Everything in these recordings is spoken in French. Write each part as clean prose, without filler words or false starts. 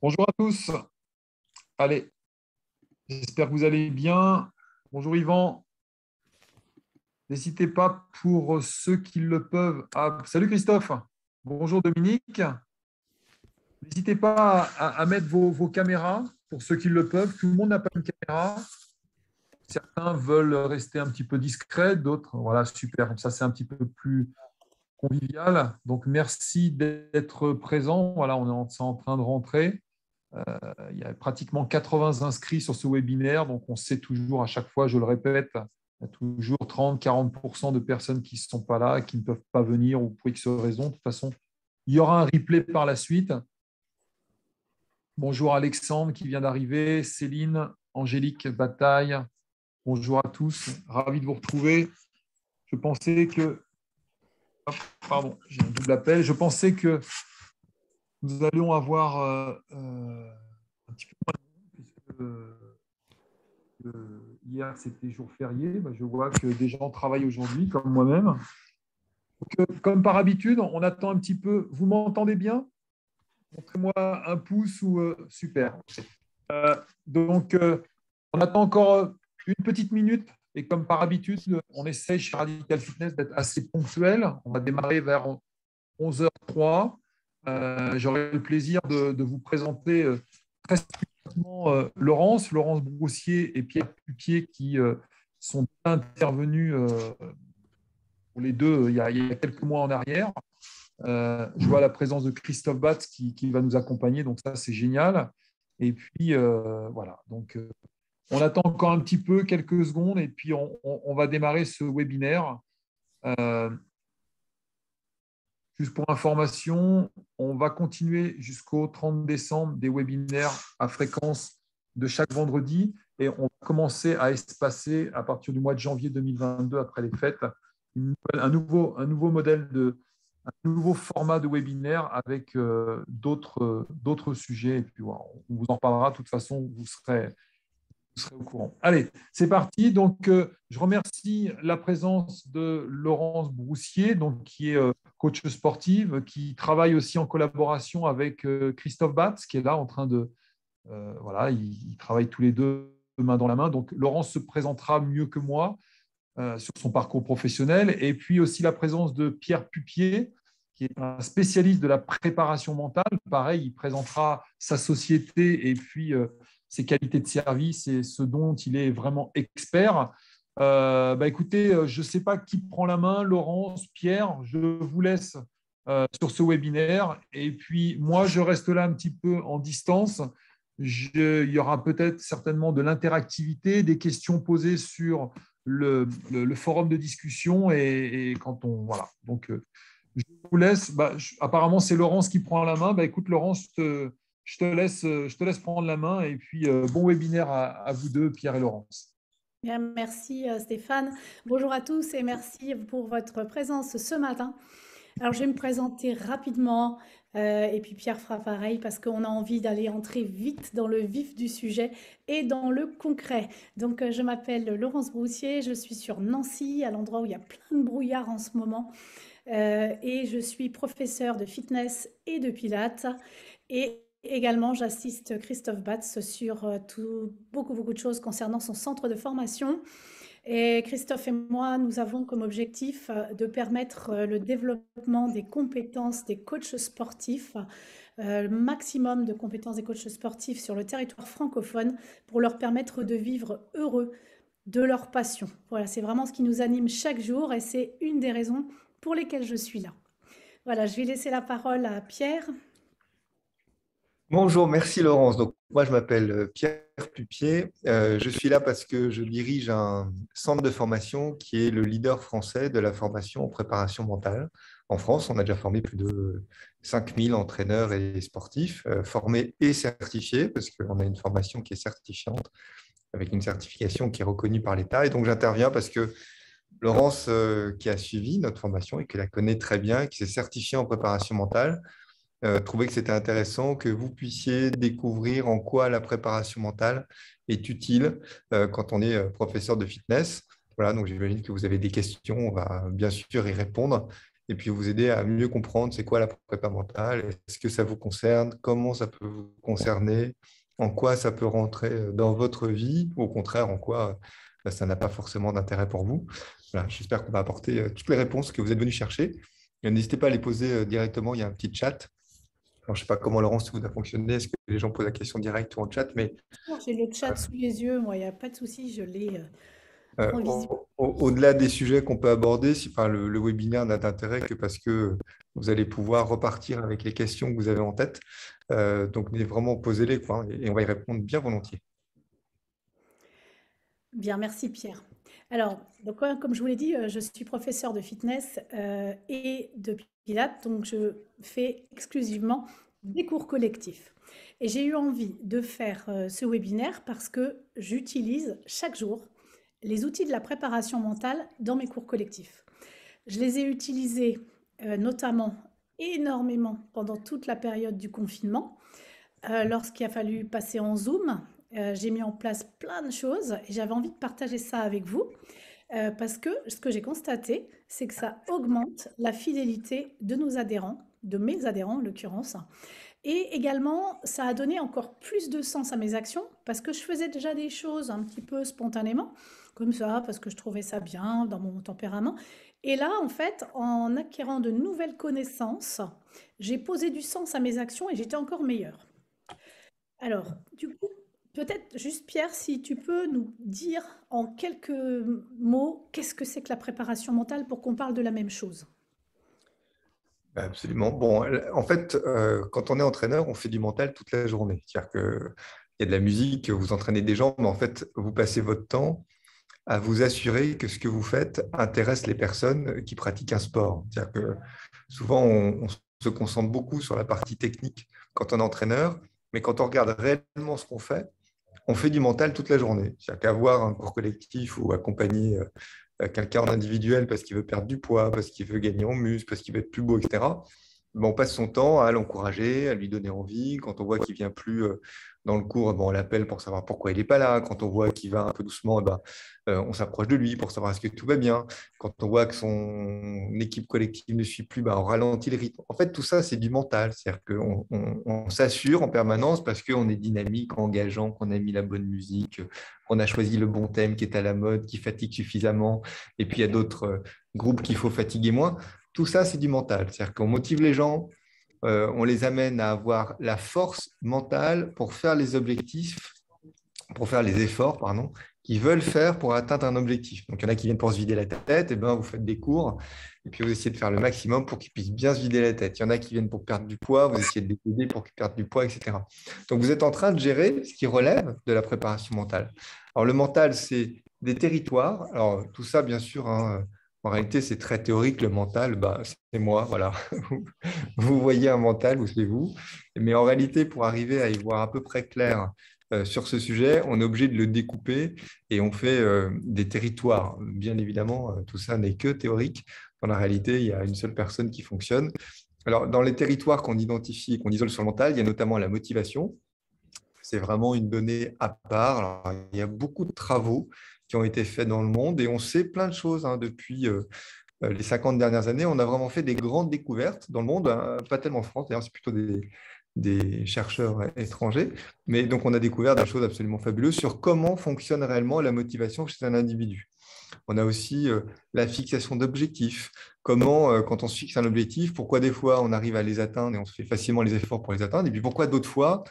Bonjour à tous. Allez, j'espère que vous allez bien. Bonjour Yvan. N'hésitez pas pour ceux qui le peuvent. Salut Christophe. Bonjour Dominique. N'hésitez pas à mettre vos caméras pour ceux qui le peuvent. Tout le monde n'a pas une caméra. Certains veulent rester un petit peu discrets, d'autres, voilà, super. Comme ça, c'est un petit peu plus convivial. Donc, merci d'être présent. Voilà, on est en train de rentrer. Il y a pratiquement 80 inscrits sur ce webinaire, donc on sait toujours à chaque fois, je le répète, il y a toujours 30-40% de personnes qui ne sont pas là, qui ne peuvent pas venir ou pour X raison. De toute façon, il y aura un replay par la suite. Bonjour Alexandre qui vient d'arriver, Céline, Angélique Bataille, bonjour à tous, ravi de vous retrouver. Je pensais que, pardon, j'ai un double appel, je pensais que nous allions avoir un petit peu moins de puisque hier c'était jour férié. Je vois que des gens travaillent aujourd'hui, comme moi-même. Comme par habitude, on attend un petit peu. Vous m'entendez bien? Montrez-moi un pouce ou super. Donc, on attend encore une petite minute. Et comme par habitude, on essaye chez Radical Fitness d'être assez ponctuel. On va démarrer vers 11h03. J'aurai le plaisir de vous présenter très spécifiquement Laurence Broussier et Pierre Pupier qui sont intervenus pour les deux il y a quelques mois en arrière. Je vois la présence de Christophe Batz qui va nous accompagner, donc ça c'est génial. Et puis voilà, donc on attend encore un petit peu, quelques secondes, et puis on va démarrer ce webinaire. Juste pour information, on va continuer jusqu'au 30 décembre des webinaires à fréquence de chaque vendredi et on va commencer à espacer à partir du mois de janvier 2022, après les fêtes, un nouveau modèle un nouveau format de webinaire avec d'autres sujets. Et puis, voilà, on vous en parlera. De toute façon, vous serez au courant. Allez, c'est parti. Donc, je remercie la présence de Laurence Broussier, donc, qui est coach sportive, qui travaille aussi en collaboration avec Christophe Batz, qui est là en train de… voilà, ils travaillent tous les deux main dans la main. Donc, Laurence se présentera mieux que moi sur son parcours professionnel. Et puis aussi la présence de Pierre Pupier, qui est un spécialiste de la préparation mentale. Pareil, il présentera sa société et puis ses qualités de service et ce dont il est vraiment expert. Écoutez, je ne sais pas qui prend la main, Laurence, Pierre, je vous laisse sur ce webinaire. Et puis, moi, je reste là un petit peu en distance. Il y aura peut-être certainement de l'interactivité, des questions posées sur le forum de discussion et quand on… Voilà. Donc, je vous laisse. Apparemment, c'est Laurence qui prend la main. Écoute, Laurence, je te laisse prendre la main et puis bon webinaire à vous deux, Pierre et Laurence. Bien, merci Stéphane. Bonjour à tous et merci pour votre présence ce matin. Alors, je vais me présenter rapidement et puis Pierre fera pareil parce qu'on a envie d'aller entrer vite dans le vif du sujet et dans le concret. Donc, je m'appelle Laurence Broussier, je suis sur Nancy, à l'endroit où il y a plein de brouillard en ce moment. Et je suis professeure de fitness et de pilates. Et également, j'assiste Christophe Batz sur beaucoup de choses concernant son centre de formation. Et Christophe et moi, nous avons comme objectif de permettre le développement des compétences des coachs sportifs, le maximum de compétences des coachs sportifs sur le territoire francophone pour leur permettre de vivre heureux de leur passion. Voilà, c'est vraiment ce qui nous anime chaque jour et c'est une des raisons pour lesquelles je suis là. Voilà, je vais laisser la parole à Pierre. Bonjour, merci Laurence. Donc, moi, je m'appelle Pierre Pupier. Je suis là parce que je dirige un centre de formation qui est le leader français de la formation en préparation mentale. En France, on a déjà formé plus de 5000 entraîneurs et sportifs, formés et certifiés, parce qu'on a une formation qui est certifiante, avec une certification qui est reconnue par l'État. Et donc, j'interviens parce que Laurence, qui a suivi notre formation et qui la connaît très bien, qui s'est certifiée en préparation mentale, trouvais que c'était intéressant que vous puissiez découvrir en quoi la préparation mentale est utile quand on est professeur de fitness. Voilà, donc j'imagine que vous avez des questions, on va bien sûr y répondre. et puis vous aider à mieux comprendre c'est quoi la prépa mentale, est-ce que ça vous concerne, comment ça peut vous concerner, en quoi ça peut rentrer dans votre vie, ou au contraire, en quoi ça n'a pas forcément d'intérêt pour vous. Voilà, j'espère qu'on va apporter toutes les réponses que vous êtes venus chercher. N'hésitez pas à les poser directement, il y a un petit chat. Alors, je ne sais pas comment, Laurence, ça vous a fonctionné, est-ce que les gens posent la question directe ou en chat, mais J'ai le chat sous les yeux, moi, il n'y a pas de souci, je l'ai en visu. au-delà des sujets qu'on peut aborder, enfin, le webinaire n'a d'intérêt que parce que vous allez pouvoir repartir avec les questions que vous avez en tête. Donc, vraiment, posez-les, quoi, et on va y répondre bien volontiers. Bien, merci Pierre. Alors, donc, ouais, comme je vous l'ai dit, je suis professeure de fitness et de pilates, donc je fais exclusivement des cours collectifs. Et j'ai eu envie de faire ce webinaire parce que j'utilise chaque jour les outils de la préparation mentale dans mes cours collectifs. Je les ai utilisés notamment énormément pendant toute la période du confinement, lorsqu'il a fallu passer en Zoom. J'ai mis en place plein de choses et j'avais envie de partager ça avec vous parce que ce que j'ai constaté, c'est que ça augmente la fidélité de nos adhérents, de mes adhérents en l'occurrence. Et également, ça a donné encore plus de sens à mes actions parce que je faisais déjà des choses un petit peu spontanément, comme ça, parce que je trouvais ça bien dans mon tempérament. Et là, en fait, en acquérant de nouvelles connaissances, j'ai posé du sens à mes actions et j'étais encore meilleure. Alors, du coup, peut-être juste Pierre, si tu peux nous dire en quelques mots, qu'est-ce que c'est que la préparation mentale pour qu'on parle de la même chose? Absolument. Bon, en fait, quand on est entraîneur, on fait du mental toute la journée. C'est-à-dire qu'il y a de la musique, vous entraînez des gens, mais en fait, vous passez votre temps à vous assurer que ce que vous faites intéresse les personnes qui pratiquent un sport. C'est-à-dire que souvent, on se concentre beaucoup sur la partie technique quand on est entraîneur, mais quand on regarde réellement ce qu'on fait, on fait du mental toute la journée. C'est-à-dire qu'avoir un cours collectif ou accompagner quelqu'un en individuel parce qu'il veut perdre du poids, parce qu'il veut gagner en muscle, parce qu'il veut être plus beau, etc., ben, on passe son temps à l'encourager, à lui donner envie. Quand on voit qu'il ne vient plus dans le cours, ben, on l'appelle pour savoir pourquoi il n'est pas là. Quand on voit qu'il va un peu doucement, ben, on s'approche de lui pour savoir est-ce que tout va bien. Quand on voit que son équipe collective ne suit plus, ben, on ralentit le rythme. En fait, tout ça, c'est du mental. C'est-à-dire qu'on s'assure en permanence parce qu'on est dynamique, engageant, qu'on a mis la bonne musique, qu'on a choisi le bon thème qui est à la mode, qui fatigue suffisamment. Et puis, il y a d'autres groupes qu'il faut fatiguer moins. Tout ça, c'est du mental. C'est-à-dire qu'on motive les gens, on les amène à avoir la force mentale pour faire les objectifs, pour faire les efforts, pardon, qu'ils veulent faire pour atteindre un objectif. Donc, il y en a qui viennent pour se vider la tête, et ben, vous faites des cours, et puis vous essayez de faire le maximum pour qu'ils puissent bien se vider la tête. Il y en a qui viennent pour perdre du poids, vous essayez de les aider pour qu'ils perdent du poids, etc. Donc, vous êtes en train de gérer ce qui relève de la préparation mentale. Alors, le mental, c'est des territoires. Alors, tout ça, bien sûr, hein, en réalité, c'est très théorique. Le mental, bah, c'est moi, voilà. Vous voyez un mental, ou c'est vous. Mais en réalité, pour arriver à y voir à peu près clair sur ce sujet, on est obligé de le découper et on fait des territoires. Bien évidemment, tout ça n'est que théorique. Dans la réalité, il y a une seule personne qui fonctionne. Alors, dans les territoires qu'on identifie et qu'on isole sur le mental, il y a notamment la motivation. C'est vraiment une donnée à part. Alors, il y a beaucoup de travaux qui ont été faits dans le monde et on sait plein de choses hein, depuis les 50 dernières années. On a vraiment fait des grandes découvertes dans le monde, hein, pas tellement en France, d'ailleurs, c'est plutôt des chercheurs étrangers. Mais donc, on a découvert des choses absolument fabuleuses sur comment fonctionne réellement la motivation chez un individu. On a aussi la fixation d'objectifs. Comment, quand on se fixe un objectif, pourquoi des fois on arrive à les atteindre et on se fait facilement les efforts pour les atteindre, et puis pourquoi d'autres fois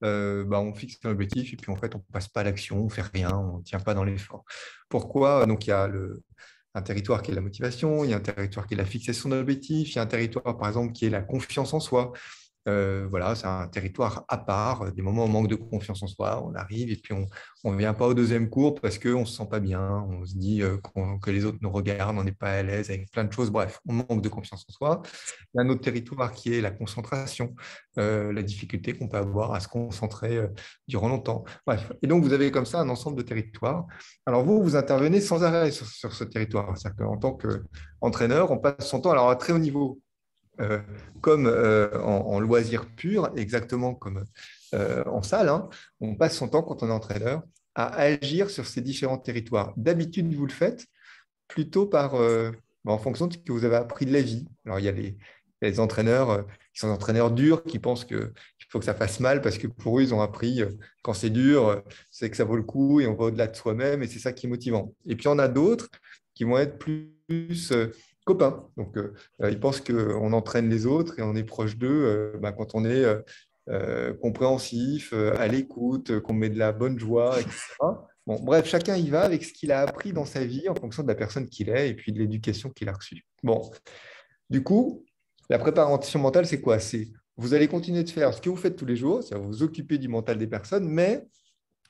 bah, on fixe un objectif et puis en fait on ne passe pas à l'action, on ne fait rien, on ne tient pas dans l'effort. Pourquoi? Donc il y a un territoire qui est la motivation, il y a un territoire qui est la fixation d'objectifs, il y a un territoire par exemple qui est la confiance en soi. Voilà, c'est un territoire à part. Des moments où on manque de confiance en soi, on arrive et puis on ne vient pas au deuxième cours parce qu'on ne se sent pas bien, on se dit que les autres nous regardent, on n'est pas à l'aise avec plein de choses. Bref, on manque de confiance en soi. Il y a un autre territoire qui est la concentration, la difficulté qu'on peut avoir à se concentrer durant longtemps. Bref, et donc vous avez comme ça un ensemble de territoires. Alors vous intervenez sans arrêt sur ce territoire. C'est-à-dire qu'en tant qu'entraîneur, on passe son temps alors à très haut niveau euh, comme en loisir pur, exactement comme en salle, hein, on passe son temps quand on est entraîneur à agir sur ces différents territoires. D'habitude, vous le faites plutôt par en fonction de ce que vous avez appris de la vie. Alors, il y a les entraîneurs qui sont des entraîneurs durs, qui pensent qu'il faut que ça fasse mal parce que pour eux, ils ont appris quand c'est dur, c'est que ça vaut le coup et on va au-delà de soi-même et c'est ça qui est motivant. Et puis, on a d'autres qui vont être plus copains. Donc, ils pensent qu'on entraîne les autres et on est proche d'eux quand on est compréhensif, à l'écoute, qu'on met de la bonne joie, etc. Bon, bref, chacun y va avec ce qu'il a appris dans sa vie en fonction de la personne qu'il est et puis de l'éducation qu'il a reçue. Bon, du coup, la préparation mentale, c'est quoi? C'est vous allez continuer de faire ce que vous faites tous les jours, c'est-à-dire vous occuper du mental des personnes, mais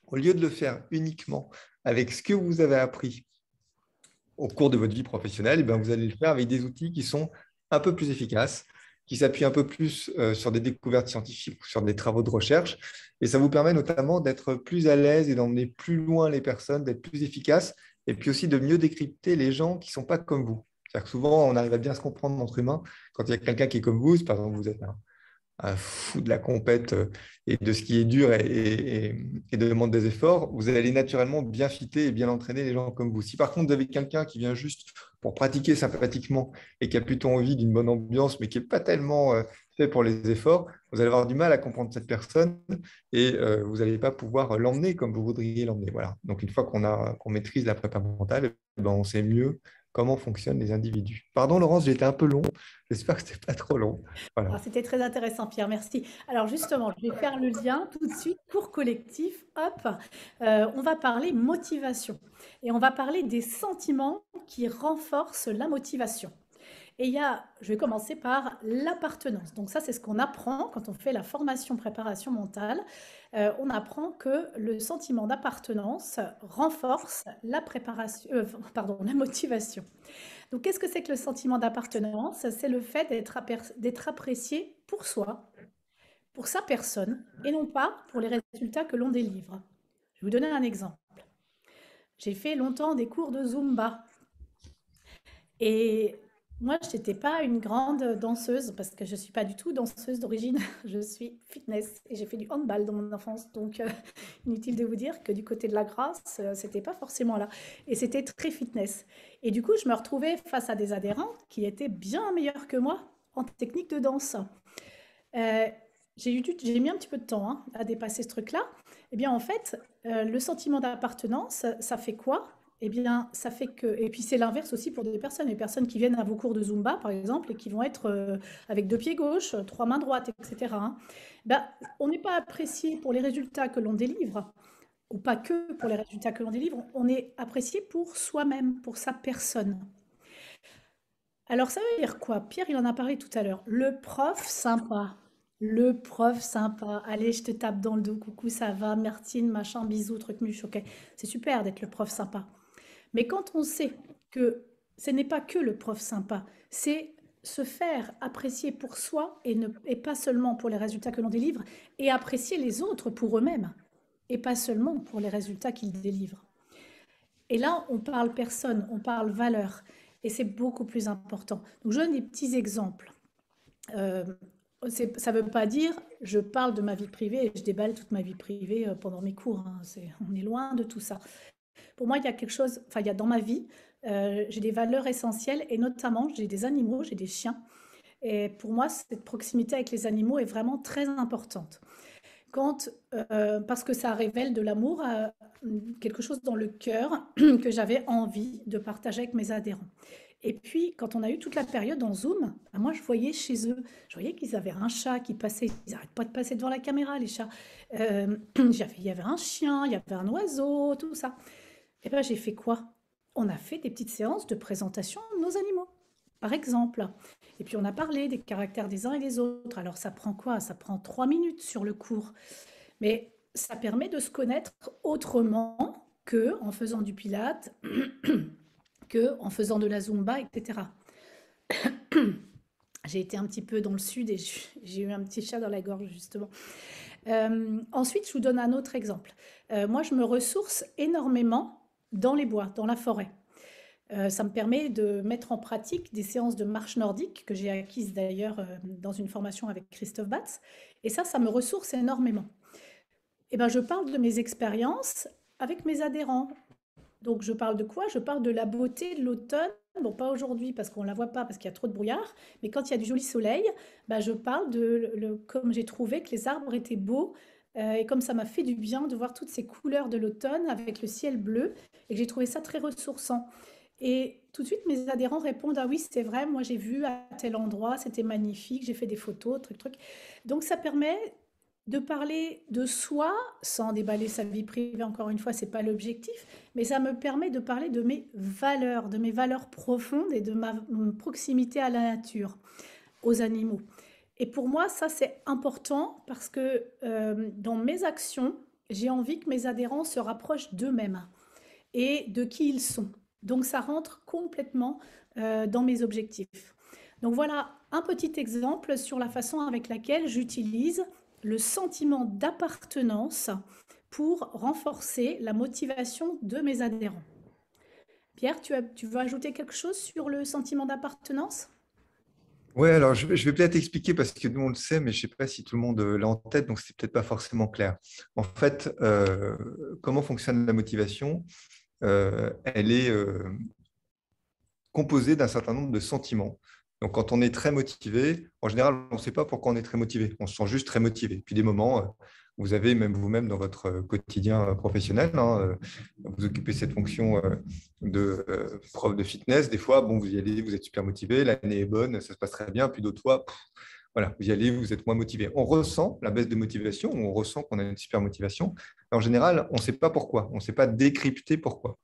au lieu de le faire uniquement avec ce que vous avez appris au cours de votre vie professionnelle, eh bien, vous allez le faire avec des outils qui sont un peu plus efficaces, qui s'appuient un peu plus sur des découvertes scientifiques ou sur des travaux de recherche. Et ça vous permet notamment d'être plus à l'aise et d'emmener plus loin les personnes, d'être plus efficace, et puis aussi de mieux décrypter les gens qui ne sont pas comme vous. C'est-à-dire que souvent, on arrive à bien se comprendre entre humains. Quand il y a quelqu'un qui est comme vous, par exemple, vous êtes un fou de la compète et de ce qui est dur et demande des efforts, vous allez naturellement bien fitter et bien entraîner les gens comme vous. Si par contre vous avez quelqu'un qui vient juste pour pratiquer sympathiquement et qui a plutôt envie d'une bonne ambiance, mais qui n'est pas tellement fait pour les efforts, vous allez avoir du mal à comprendre cette personne et vous n'allez pas pouvoir l'emmener comme vous voudriez l'emmener. Voilà. Donc une fois qu'on maîtrise la prépa mentale, ben, on sait mieux comment fonctionnent les individus. Pardon Laurence, j'ai été un peu long. J'espère que ce n'était pas trop long. Voilà. Alors, c'était très intéressant, Pierre, merci. Alors justement, je vais faire le lien tout de suite, cours collectif, hop, on va parler motivation et on va parler des sentiments qui renforcent la motivation. Et je vais commencer par l'appartenance. Donc ça, c'est ce qu'on apprend quand on fait la formation préparation mentale. On apprend que le sentiment d'appartenance renforce la préparation, la motivation. Donc, qu'est-ce que c'est que le sentiment d'appartenance? C'est le fait d'être apprécié pour soi, pour sa personne, et non pas pour les résultats que l'on délivre. Je vais vous donner un exemple. J'ai fait longtemps des cours de Zumba. Et moi, je n'étais pas une grande danseuse, parce que je ne suis pas du tout danseuse d'origine. Je suis fitness et j'ai fait du handball dans mon enfance. Donc, inutile de vous dire que du côté de la grâce, c'était pas forcément là. Et c'était très fitness. Et du coup, je me retrouvais face à des adhérents qui étaient bien meilleurs que moi en technique de danse. Euh, j'ai mis un petit peu de temps à dépasser ce truc-là. Eh bien, en fait, le sentiment d'appartenance, ça fait quoi? Eh bien, ça fait que... Et puis, c'est l'inverse aussi pour des personnes. Les personnes qui viennent à vos cours de Zumba, par exemple, et qui vont être avec deux pieds gauches, trois mains droites, etc. Ben, on n'est pas apprécié pour les résultats que l'on délivre, ou pas que pour les résultats que l'on délivre, on est apprécié pour soi-même, pour sa personne. Alors, ça veut dire quoi? Pierre, il en a parlé tout à l'heure. Le prof sympa. Le prof sympa. Allez, je te tape dans le dos. Coucou, ça va? Martine, machin, bisous, truc muche. Ok. C'est super d'être le prof sympa. Mais quand on sait que ce n'est pas que le prof sympa, c'est se faire apprécier pour soi et pas seulement pour les résultats que l'on délivre, et apprécier les autres pour eux-mêmes, et pas seulement pour les résultats qu'ils délivrent. Et là, on parle personne, on parle valeur. Et c'est beaucoup plus important. Donc, je donne des petits exemples. Euh, ça ne veut pas dire je parle de ma vie privée et je déballe toute ma vie privée pendant mes cours. On est loin de tout ça. Pour moi, il y a quelque chose, enfin, il y a dans ma vie, j'ai des valeurs essentielles et notamment, j'ai des animaux, j'ai des chiens. Et pour moi, cette proximité avec les animaux est vraiment très importante. Parce que ça révèle de l'amour, quelque chose dans le cœur que j'avais envie de partager avec mes adhérents. Et puis, quand on a eu toute la période en Zoom, moi, je voyais chez eux, je voyais qu'ils avaient un chat qui passait, ils n'arrêtent pas de passer devant la caméra, les chats. Il y avait un chien, il y avait un oiseau, tout ça. Et bien, j'ai fait quoi? On a fait des petites séances de présentation de nos animaux, par exemple. Et puis, on a parlé des caractères des uns et des autres. Alors, ça prend quoi? Ça prend 3 minutes sur le cours. Mais ça permet de se connaître autrement que en faisant du pilate, que en faisant de la zumba, etc. J'ai été un petit peu dans le sud et j'ai eu un petit chat dans la gorge, justement. Ensuite, je vous donne un autre exemple. Moi, je me ressource énormément dans les bois, dans la forêt. Ça me permet de mettre en pratique des séances de marche nordique que j'ai acquises d'ailleurs dans une formation avec Christophe Batz. Et ça me ressource énormément. Eh ben, je parle de mes expériences avec mes adhérents. Donc, je parle de quoi? Je parle de la beauté de l'automne. Bon, pas aujourd'hui parce qu'on ne la voit pas, parce qu'il y a trop de brouillard, mais quand il y a du joli soleil, bah, je parle de comme j'ai trouvé que les arbres étaient beaux et comme ça m'a fait du bien de voir toutes ces couleurs de l'automne avec le ciel bleu et que j'ai trouvé ça très ressourçant. Et tout de suite, mes adhérents répondent: ah oui, c'est vrai, moi j'ai vu à tel endroit, c'était magnifique, j'ai fait des photos, truc, truc. Donc ça permet de parler de soi sans déballer sa vie privée, encore une fois, c'est pas l'objectif, mais ça me permet de parler de mes valeurs profondes et de ma proximité à la nature, aux animaux. Et pour moi, ça c'est important parce que dans mes actions, j'ai envie que mes adhérents se rapprochent d'eux-mêmes et de qui ils sont. Donc ça rentre complètement dans mes objectifs. Donc voilà un petit exemple sur la façon avec laquelle j'utilise le sentiment d'appartenance pour renforcer la motivation de mes adhérents. Pierre, tu veux ajouter quelque chose sur le sentiment d'appartenance? Oui, alors je vais peut-être expliquer parce que nous on le sait, mais je ne sais pas si tout le monde l'a en tête, donc c'est peut-être pas forcément clair. En fait, comment fonctionne la motivation? Elle est composée d'un certain nombre de sentiments. Donc, quand on est très motivé, en général, on ne sait pas pourquoi on est très motivé. On se sent juste très motivé. Puis des moments, vous avez même vous-même dans votre quotidien professionnel, hein, vous occupez cette fonction de prof de fitness. Des fois, bon, vous y allez, vous êtes super motivé, l'année est bonne, ça se passe très bien. Puis d'autres fois, voilà, vous y allez, vous êtes moins motivé. On ressent la baisse de motivation, on ressent qu'on a une super motivation. En général, on ne sait pas pourquoi, on ne sait pas décrypter pourquoi.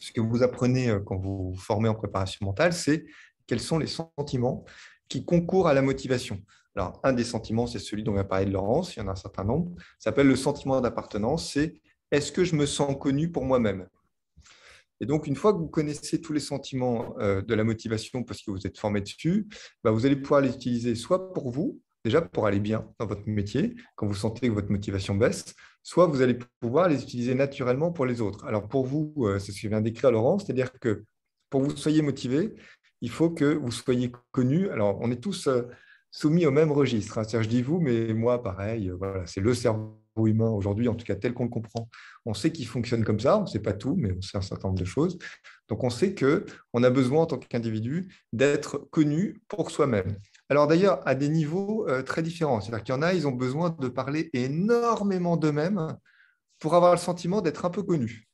Ce que vous apprenez quand vous vous formez en préparation mentale, c'est quels sont les sentiments qui concourent à la motivation. Alors, un des sentiments, c'est celui dont on va parler de Laurence, il y en a un certain nombre, ça s'appelle le sentiment d'appartenance, c'est est-ce que je me sens connu pour moi-même? Et donc, une fois que vous connaissez tous les sentiments de la motivation parce que vous êtes formé dessus, bah, vous allez pouvoir les utiliser soit pour vous, déjà pour aller bien dans votre métier, quand vous sentez que votre motivation baisse, soit vous allez pouvoir les utiliser naturellement pour les autres. Alors, pour vous, c'est ce que vient d'écrire Laurent, c'est-à-dire que pour que vous soyez motivé, il faut que vous soyez connu. Alors, on est tous soumis au même registre, hein. C'est-à-dire, je dis vous, mais moi, pareil, voilà, c'est le cerveau humain aujourd'hui, en tout cas tel qu'on le comprend. On sait qu'il fonctionne comme ça, on ne sait pas tout, mais on sait un certain nombre de choses. Donc, on sait qu'on a besoin, en tant qu'individu, d'être connu pour soi-même. Alors d'ailleurs, à des niveaux très différents. C'est-à-dire qu'il y en a, ils ont besoin de parler énormément d'eux-mêmes pour avoir le sentiment d'être un peu connus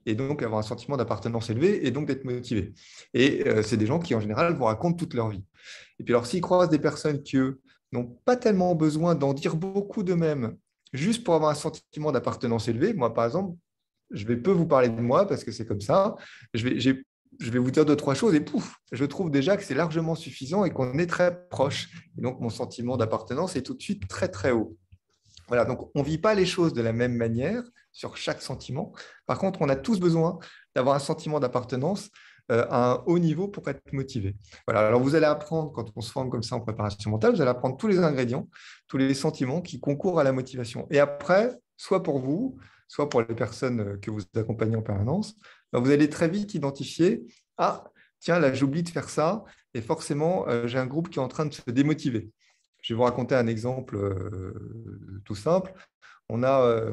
et donc avoir un sentiment d'appartenance élevé et donc d'être motivés. Et c'est des gens qui, en général, vous racontent toute leur vie. Et puis alors, s'ils croisent des personnes qui, eux, n'ont pas tellement besoin d'en dire beaucoup d'eux-mêmes, juste pour avoir un sentiment d'appartenance élevé, moi, par exemple, je vais peu vous parler de moi parce que c'est comme ça. Je vais vous dire deux, trois choses et pouf, je trouve déjà que c'est largement suffisant et qu'on est très proche. Et donc, mon sentiment d'appartenance est tout de suite très, très haut. Voilà, donc on ne vit pas les choses de la même manière sur chaque sentiment. Par contre, on a tous besoin d'avoir un sentiment d'appartenance à un haut niveau pour être motivé. Voilà, alors vous allez apprendre, quand on se forme comme ça en préparation mentale, vous allez apprendre tous les ingrédients, tous les sentiments qui concourent à la motivation. Et après, soit pour vous, soit pour les personnes que vous accompagnez en permanence, ben vous allez très vite identifier, ah, tiens, là, j'oublie de faire ça, et forcément, j'ai un groupe qui est en train de se démotiver. Je vais vous raconter un exemple tout simple. On a,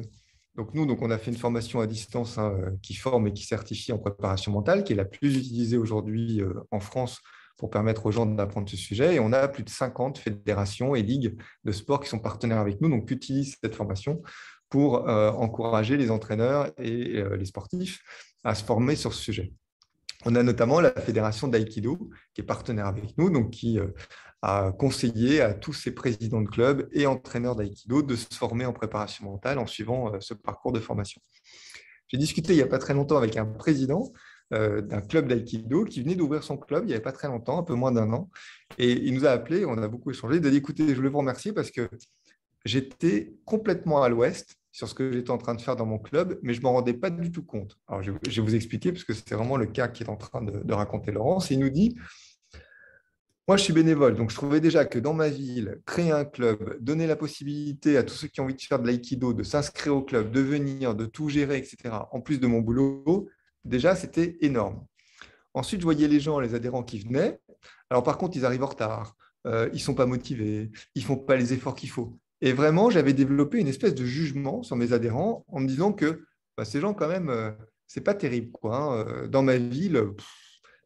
donc on a fait une formation à distance, hein, qui forme et qui certifie en préparation mentale, qui est la plus utilisée aujourd'hui en France pour permettre aux gens d'apprendre ce sujet. Et on a plus de 50 fédérations et ligues de sport qui sont partenaires avec nous, donc qui utilisent cette formation pour encourager les entraîneurs et les sportifs à se former sur ce sujet. On a notamment la fédération d'aïkido qui est partenaire avec nous, donc qui a conseillé à tous ces présidents de clubs et entraîneurs d'aïkido de se former en préparation mentale en suivant ce parcours de formation. J'ai discuté il n'y a pas très longtemps avec un président d'un club d'aïkido qui venait d'ouvrir son club il n'y avait pas très longtemps, un peu moins d'un an, et il nous a appelé, on a beaucoup échangé, il a dit écoutez, je voulais vous remercier parce que j'étais complètement à l'ouest sur ce que j'étais en train de faire dans mon club, mais je ne m'en rendais pas du tout compte. Alors, je vais vous expliquer, parce que c'est vraiment le cas qui est en train de raconter Laurence. Il nous dit, moi, je suis bénévole, donc je trouvais déjà que dans ma ville, créer un club, donner la possibilité à tous ceux qui ont envie de faire de l'aïkido, de s'inscrire au club, de venir, de tout gérer, etc., en plus de mon boulot, déjà, c'était énorme. Ensuite, je voyais les gens, les adhérents qui venaient. Alors, par contre, ils arrivent en retard, ils ne sont pas motivés, ils ne font pas les efforts qu'il faut. Et vraiment, j'avais développé une espèce de jugement sur mes adhérents en me disant que ces gens, quand même, c'est pas terrible, quoi, hein. Dans ma ville,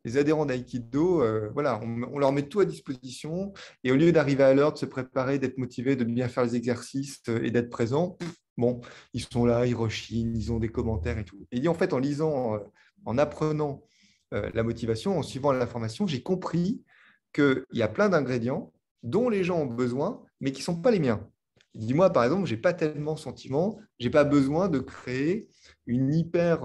les adhérents d'aïkido, voilà, on leur met tout à disposition. Et au lieu d'arriver à l'heure, de se préparer, d'être motivé, de bien faire les exercices et d'être présent, bon, ils sont là, ils rechignent, ils ont des commentaires et tout. Et il dit, en fait, en lisant, en apprenant la motivation, en suivant la formation, j'ai compris qu'il y a plein d'ingrédients dont les gens ont besoin, mais qui ne sont pas les miens. Dis-moi, par exemple, je n'ai pas tellement sentiment, je n'ai pas besoin de créer une hyper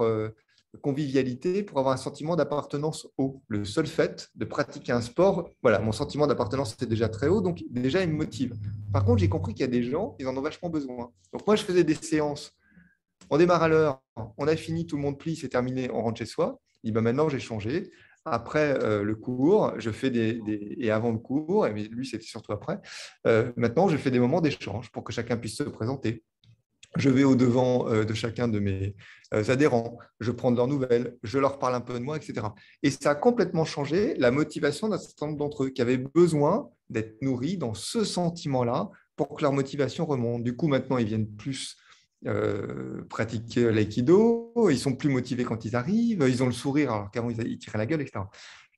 convivialité pour avoir un sentiment d'appartenance haut. Le seul fait de pratiquer un sport, voilà, mon sentiment d'appartenance est déjà très haut, donc déjà, il me motive. Par contre, j'ai compris qu'il y a des gens, ils en ont vachement besoin. Donc moi, je faisais des séances, on démarre à l'heure, on a fini, tout le monde plie, c'est terminé, on rentre chez soi. Et ben maintenant, j'ai changé. Après le cours, je fais et avant le cours, mais lui, c'était surtout après. Maintenant, je fais des moments d'échange pour que chacun puisse se présenter. Je vais au-devant de chacun de mes adhérents, je prends de leurs nouvelles, je leur parle un peu de moi, etc. Et ça a complètement changé la motivation d'un certain nombre d'entre eux qui avaient besoin d'être nourris dans ce sentiment-là pour que leur motivation remonte. Du coup, maintenant, ils viennent plus pratiquer l'aïkido, ils sont plus motivés quand ils arrivent, ils ont le sourire alors qu'avant, ils tiraient la gueule, etc.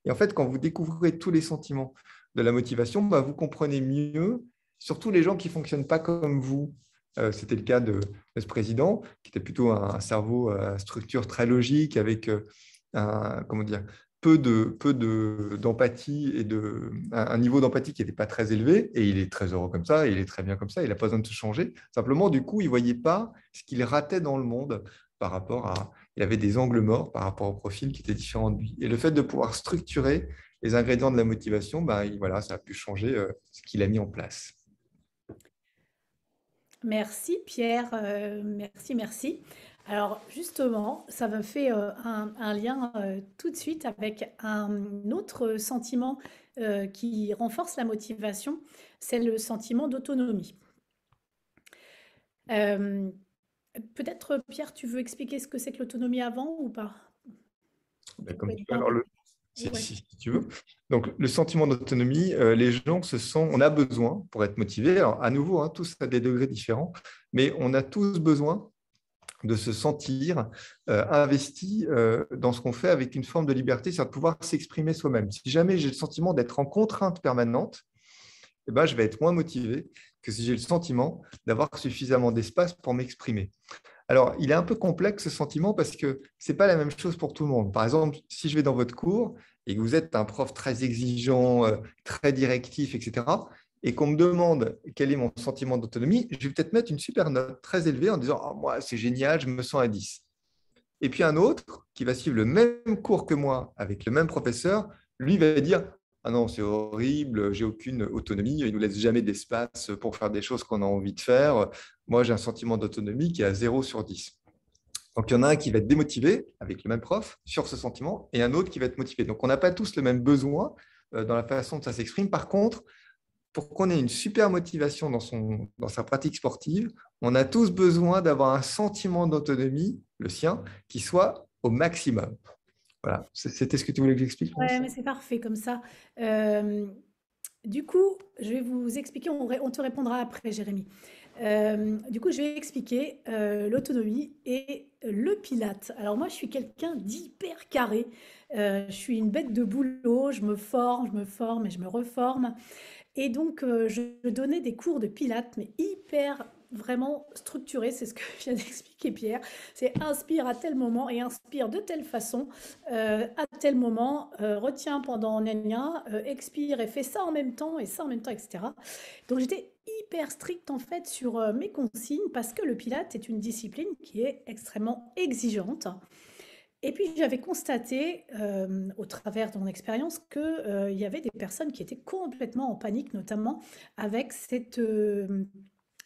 Et en fait, quand vous découvrez tous les sentiments de la motivation, bah, vous comprenez mieux, surtout les gens qui ne fonctionnent pas comme vous. C'était le cas de ce président, qui était plutôt un cerveau à structure très logique, avec comment dire, d'empathie et un niveau d'empathie qui n'était pas très élevé. Et il est très heureux comme ça, il est très bien comme ça, il n'a pas besoin de se changer. Simplement, du coup, il ne voyait pas ce qu'il ratait dans le monde par rapport à... Il avait des angles morts par rapport au profil qui était différent de lui. Et le fait de pouvoir structurer les ingrédients de la motivation, bah, voilà, ça a pu changer ce qu'il a mis en place. Merci Pierre, merci, merci. Alors justement, ça me fait un lien tout de suite avec un autre sentiment qui renforce la motivation, c'est le sentiment d'autonomie. Euh, Peut-être Pierre, tu veux expliquer ce que c'est que l'autonomie avant ou pas? Ben, Ça peut comme être tu veux, bien. alors Ouais. si tu veux. Donc, le sentiment d'autonomie, les gens on a besoin pour être motivé. Alors, à nouveau, hein, tous à des degrés différents, mais on a tous besoin de se sentir investi dans ce qu'on fait avec une forme de liberté, c'est-à-dire de pouvoir s'exprimer soi-même. Si jamais j'ai le sentiment d'être en contrainte permanente, eh ben, je vais être moins motivé que si j'ai le sentiment d'avoir suffisamment d'espace pour m'exprimer. Alors, il est un peu complexe ce sentiment parce que ce n'est pas la même chose pour tout le monde. Par exemple, si je vais dans votre cours et que vous êtes un prof très exigeant, très directif, etc., et qu'on me demande quel est mon sentiment d'autonomie, je vais peut-être mettre une super note très élevée en disant moi, c'est génial, je me sens à 10. Et puis un autre qui va suivre le même cours que moi avec le même professeur, lui va dire ah non, c'est horrible, j'ai aucune autonomie, il ne nous laisse jamais d'espace pour faire des choses qu'on a envie de faire. Moi, j'ai un sentiment d'autonomie qui est à 0/10. Donc, il y en a un qui va être démotivé avec le même prof sur ce sentiment et un autre qui va être motivé. Donc, on n'a pas tous le même besoin dans la façon dont ça s'exprime. Par contre, pour qu'on ait une super motivation dans sa pratique sportive, on a tous besoin d'avoir un sentiment d'autonomie, le sien, qui soit au maximum. Voilà. C'était ce que tu voulais que j'explique, Ouais, France? mais c'est parfait comme ça. Euh, du coup, je vais vous expliquer, on te répondra après, Jérémy. Du coup, je vais expliquer l'autonomie et le pilate. Alors moi, je suis quelqu'un d'hyper carré. Je suis une bête de boulot, je me forme et je me reforme. Et donc, je donnais des cours de pilates, mais hyper vraiment structurés, c'est ce que vient d'expliquer Pierre. C'est inspire à tel moment et inspire de telle façon à tel moment, retiens pendant gna expire et fais ça en même temps et ça en même temps, etc. Donc j'étais hyper stricte en fait sur mes consignes parce que le pilate est une discipline qui est extrêmement exigeante. Et puis j'avais constaté, au travers de mon expérience, que, il y avait des personnes qui étaient complètement en panique, notamment avec cette,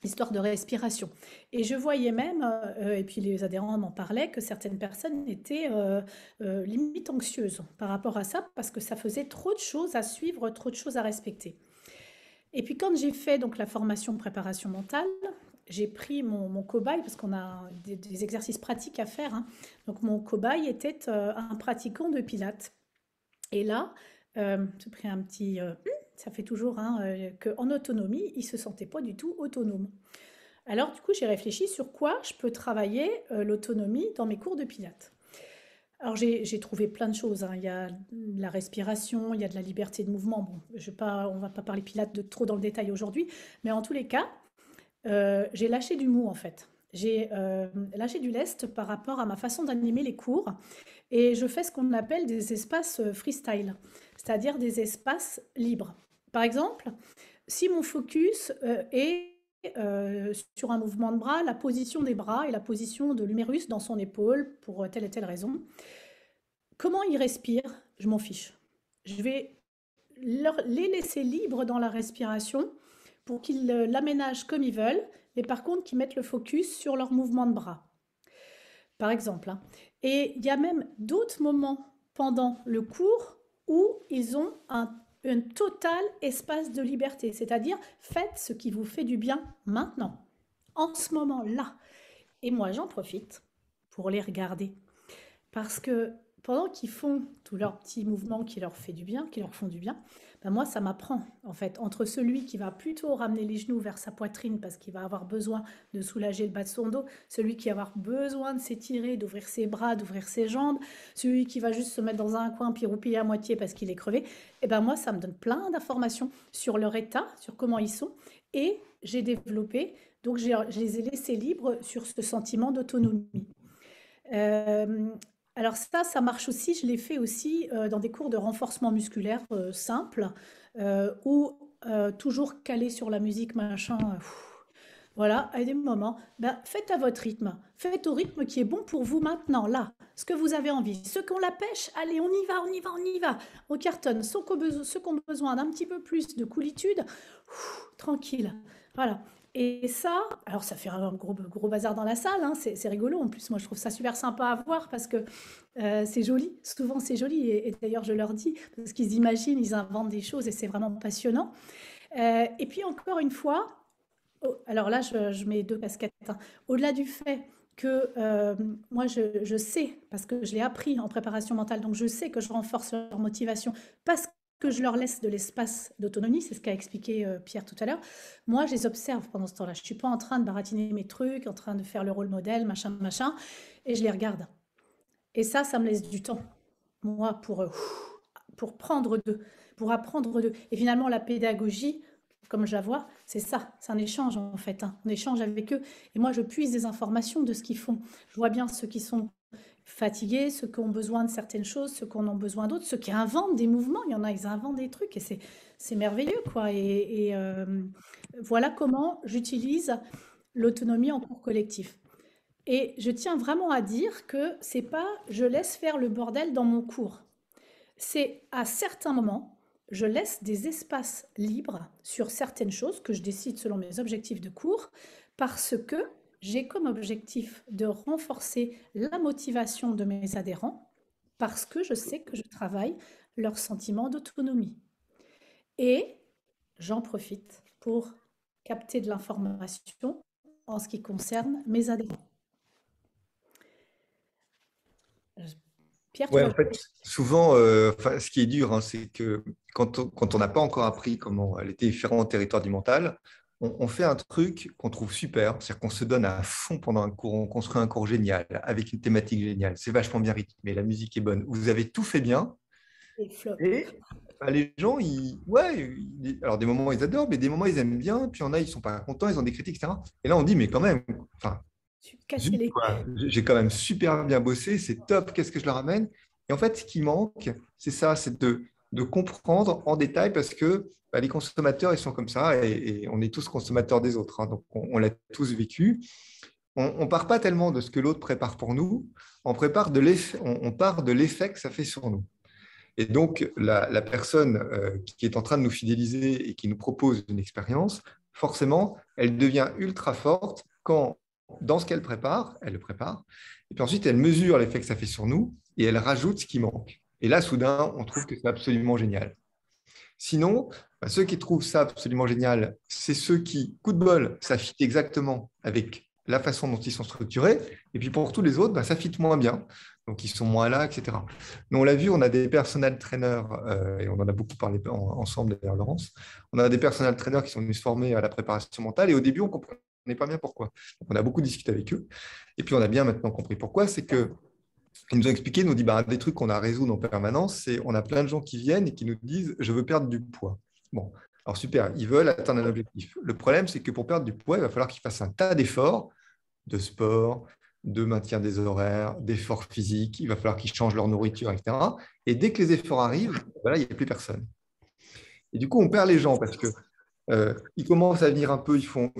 histoire de respiration. Et je voyais même, et puis les adhérents m'en parlaient, que certaines personnes étaient, limite anxieuses par rapport à ça, parce que ça faisait trop de choses à suivre, trop de choses à respecter. Et puis quand j'ai fait donc la formation préparation mentale, j'ai pris mon cobaye, parce qu'on a des exercices pratiques à faire, hein. Donc mon cobaye était un pratiquant de pilates. Et là, j'ai pris un petit... ça fait toujours hein, qu'en autonomie, il ne se sentait pas du tout autonome. Alors du coup, j'ai réfléchi sur quoi je peux travailler l'autonomie dans mes cours de pilates. Alors j'ai trouvé plein de choses, hein. Il y a la respiration, il y a de la liberté de mouvement. Bon, on va pas parler pilates de trop dans le détail aujourd'hui, mais en tous les cas, j'ai lâché du mou en fait. J'ai lâché du lest par rapport à ma façon d'animer les cours et je fais ce qu'on appelle des espaces freestyle, c'est-à-dire des espaces libres. Par exemple, si mon focus est sur un mouvement de bras, la position des bras et la position de l'humérus dans son épaule pour telle et telle raison, comment ils respirent, je m'en fiche. Je vais les laisser libres dans la respiration pour qu'ils l'aménagent comme ils veulent, mais par contre qu'ils mettent le focus sur leur mouvement de bras, par exemple, hein. Et il y a même d'autres moments pendant le cours où ils ont un total espace de liberté, c'est-à-dire faites ce qui vous fait du bien maintenant, en ce moment-là. Et moi, j'en profite pour les regarder. Parce que pendant qu'ils font tous leurs petits mouvements qui leur fait du bien, qui leur font du bien, ben moi, ça m'apprend, en fait, entre celui qui va plutôt ramener les genoux vers sa poitrine parce qu'il va avoir besoin de soulager le bas de son dos, celui qui va avoir besoin de s'étirer, d'ouvrir ses bras, d'ouvrir ses jambes, celui qui va juste se mettre dans un coin puis roupiller à moitié parce qu'il est crevé, et ben moi, ça me donne plein d'informations sur leur état, sur comment ils sont, et j'ai développé, donc je les ai laissés libres sur ce sentiment d'autonomie. Euh, alors ça marche aussi, je l'ai fait aussi dans des cours de renforcement musculaire simples, ou toujours calé sur la musique, machin. Voilà, à des moments, ben, faites à votre rythme, faites au rythme qui est bon pour vous maintenant, là, ce que vous avez envie. Ceux qui ont la pêche, allez, on y va, on y va, on y va. On cartonne. Ceux qui ont besoin d'un petit peu plus de coolitude, tranquille. Voilà. Et ça, alors ça fait un gros bazar dans la salle, hein, c'est rigolo. En plus, moi, je trouve ça super sympa à voir parce que c'est joli. Souvent, c'est joli. Et d'ailleurs, je leur dis, parce qu'ils imaginent, ils inventent des choses et c'est vraiment passionnant. Et puis, encore une fois, alors là, je mets deux casquettes, hein. Au-delà du fait que moi, je sais, parce que je l'ai appris en préparation mentale, donc je sais que je renforce leur motivation parce que je leur laisse de l'espace d'autonomie, c'est ce qu'a expliqué Pierre tout à l'heure. Moi, je les observe pendant ce temps-là. Je ne suis pas en train de baratiner mes trucs, en train de faire le rôle modèle, machin, machin, et je les regarde. Et ça me laisse du temps, moi, pour prendre d'eux, pour apprendre d'eux. Et finalement, la pédagogie, comme je la vois, c'est ça, c'est un échange en fait, hein. On échange avec eux. Et moi, je puise des informations de ce qu'ils font. Je vois bien ceux qui sont fatigués, ceux qui ont besoin de certaines choses, ceux qui en ont besoin d'autres, ceux qui inventent des mouvements. Il y en a, ils inventent des trucs et c'est merveilleux, quoi. Voilà comment j'utilise l'autonomie en cours collectif. Et je tiens vraiment à dire que c'est pas je laisse faire le bordel dans mon cours. C'est à certains moments, je laisse des espaces libres sur certaines choses que je décide selon mes objectifs de cours parce que j'ai comme objectif de renforcer la motivation de mes adhérents parce que je sais que je travaille leur sentiment d'autonomie. Et j'en profite pour capter de l'information en ce qui concerne mes adhérents. Pierre, tu Ouais, vas... en fait, souvent, ce qui est dur, hein, c'est que quand on n'a pas encore appris comment les différents territoires du mental, on fait un truc qu'on trouve super, c'est-à-dire qu'on se donne à fond pendant un cours, on construit un cours génial, avec une thématique géniale, c'est vachement bien rythmé, la musique est bonne, vous avez tout fait bien, Et flop. et bah, les gens, ouais, alors des moments ils adorent, mais des moments ils aiment bien, puis il y en a, ils sont pas contents, ils ont des critiques, etc. Et là, on dit, mais quand même, enfin, Tu casses zut, les... quoi. J'ai quand même super bien bossé, c'est top, qu'est-ce que je leur amène? Et en fait, ce qui manque, c'est ça, c'est de comprendre en détail parce que bah, les consommateurs, ils sont comme ça et on est tous consommateurs des autres, hein, donc on l'a tous vécu. On ne part pas tellement de ce que l'autre prépare pour nous, on part de l'effet que ça fait sur nous. Et donc, la personne qui est en train de nous fidéliser et qui nous propose une expérience, forcément, elle devient ultra forte quand, dans ce qu'elle prépare, elle le prépare, et puis ensuite, elle mesure l'effet que ça fait sur nous et elle rajoute ce qui manque. Et là, soudain, on trouve que c'est absolument génial. Sinon, bah, ceux qui trouvent ça absolument génial, c'est ceux qui, coup de bol, ça fit exactement avec la façon dont ils sont structurés. Et puis pour tous les autres, bah, ça fit moins bien. Donc ils sont moins là, etc. Mais on l'a vu, on a des personal trainers, et on en a beaucoup parlé ensemble d'ailleurs, Laurence. On a des personal trainers qui sont venus se former à la préparation mentale. Et au début, on ne comprenait pas bien pourquoi. Donc, on a beaucoup discuté avec eux. Et puis on a bien maintenant compris pourquoi. C'est que Ils nous ont expliqué, ils nous ont dit, bah, un des trucs qu'on a à résoudre en permanence, c'est on a plein de gens qui viennent et qui nous disent, je veux perdre du poids. Bon, alors super, ils veulent atteindre un objectif. Le problème, c'est que pour perdre du poids, il va falloir qu'ils fassent un tas d'efforts, de sport, de maintien des horaires, d'efforts physiques. Il va falloir qu'ils changent leur nourriture, etc. Et dès que les efforts arrivent, voilà, il n'y a plus personne. Et du coup, on perd les gens parce que ils commencent à venir un peu, ils font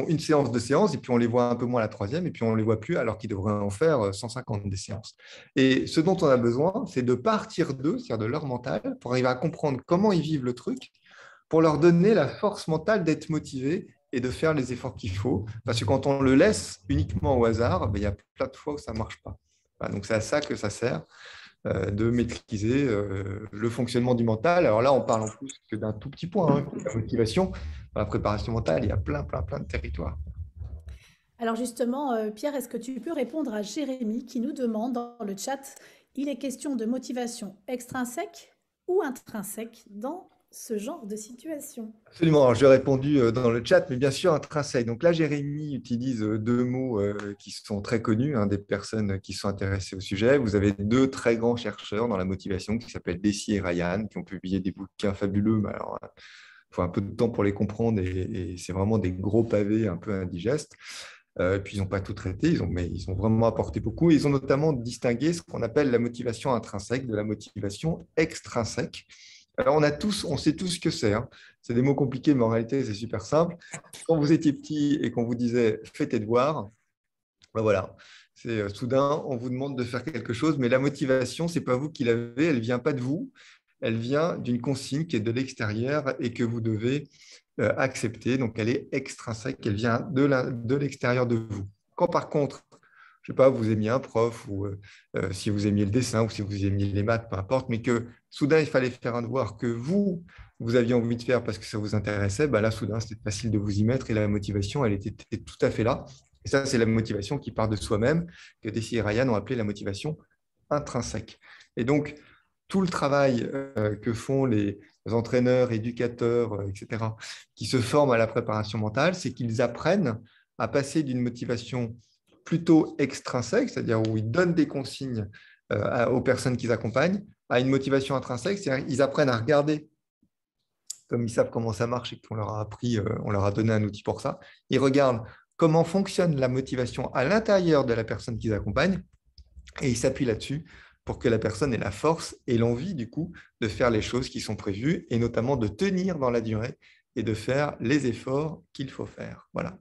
une séance, deux séances, et puis on les voit un peu moins à la troisième, et puis on ne les voit plus alors qu'ils devraient en faire 150 des séances. Et ce dont on a besoin, c'est de partir d'eux, c'est-à-dire de leur mental, pour arriver à comprendre comment ils vivent le truc, pour leur donner la force mentale d'être motivés et de faire les efforts qu'il faut. Parce que quand on le laisse uniquement au hasard, ben, il y a plein de fois où ça ne marche pas. Voilà, donc c'est à ça que ça sert de maîtriser le fonctionnement du mental. Alors là, on parle en plus que d'un tout petit point, hein, la motivation. Dans la préparation mentale, il y a plein de territoires. Alors justement, Pierre, est-ce que tu peux répondre à Jérémy qui nous demande dans le chat, il est question de motivation extrinsèque ou intrinsèque dans ce genre de situation? Absolument. Alors, j'ai répondu dans le chat, mais bien sûr, intrinsèque. Donc là, Jérémy utilise deux mots qui sont très connus, hein, des personnes qui sont intéressées au sujet. Vous avez deux très grands chercheurs dans la motivation qui s'appellent Deci et Ryan, qui ont publié des bouquins fabuleux. Mais alors, il faut un peu de temps pour les comprendre et c'est vraiment des gros pavés un peu indigestes. Puis ils n'ont pas tout traité, mais ils ont vraiment apporté beaucoup. Ils ont notamment distingué ce qu'on appelle la motivation intrinsèque de la motivation extrinsèque. Alors on sait tous ce que c'est, hein. C'est des mots compliqués, mais en réalité, c'est super simple. Quand vous étiez petit et qu'on vous disait fais tes devoirs, ben voilà, c'est soudain, on vous demande de faire quelque chose, mais la motivation, c'est pas vous qui l'avez, elle vient pas de vous, elle vient d'une consigne qui est de l'extérieur et que vous devez accepter. Donc, elle est extrinsèque, elle vient de l'extérieur de vous. Quand par contre, je ne sais pas, vous aimiez un prof ou si vous aimiez le dessin ou si vous aimiez les maths, peu importe, mais que soudain, il fallait faire un devoir que vous aviez envie de faire parce que ça vous intéressait, ben là, soudain, c'était facile de vous y mettre et la motivation, elle était tout à fait là. Et ça, c'est la motivation qui part de soi-même, que Deci et Ryan ont appelé la motivation intrinsèque. Et donc, tout le travail que font les entraîneurs, éducateurs, etc., qui se forment à la préparation mentale, c'est qu'ils apprennent à passer d'une motivation plutôt extrinsèque, c'est-à-dire où ils donnent des consignes aux personnes qu'ils accompagnent, à une motivation intrinsèque, c'est-à-dire qu'ils apprennent à regarder, comme ils savent comment ça marche et qu'on leur a appris, on leur a donné un outil pour ça, ils regardent comment fonctionne la motivation à l'intérieur de la personne qu'ils accompagnent et ils s'appuient là-dessus pour que la personne ait la force et l'envie, du coup, de faire les choses qui sont prévues et notamment de tenir dans la durée et de faire les efforts qu'il faut faire. Voilà.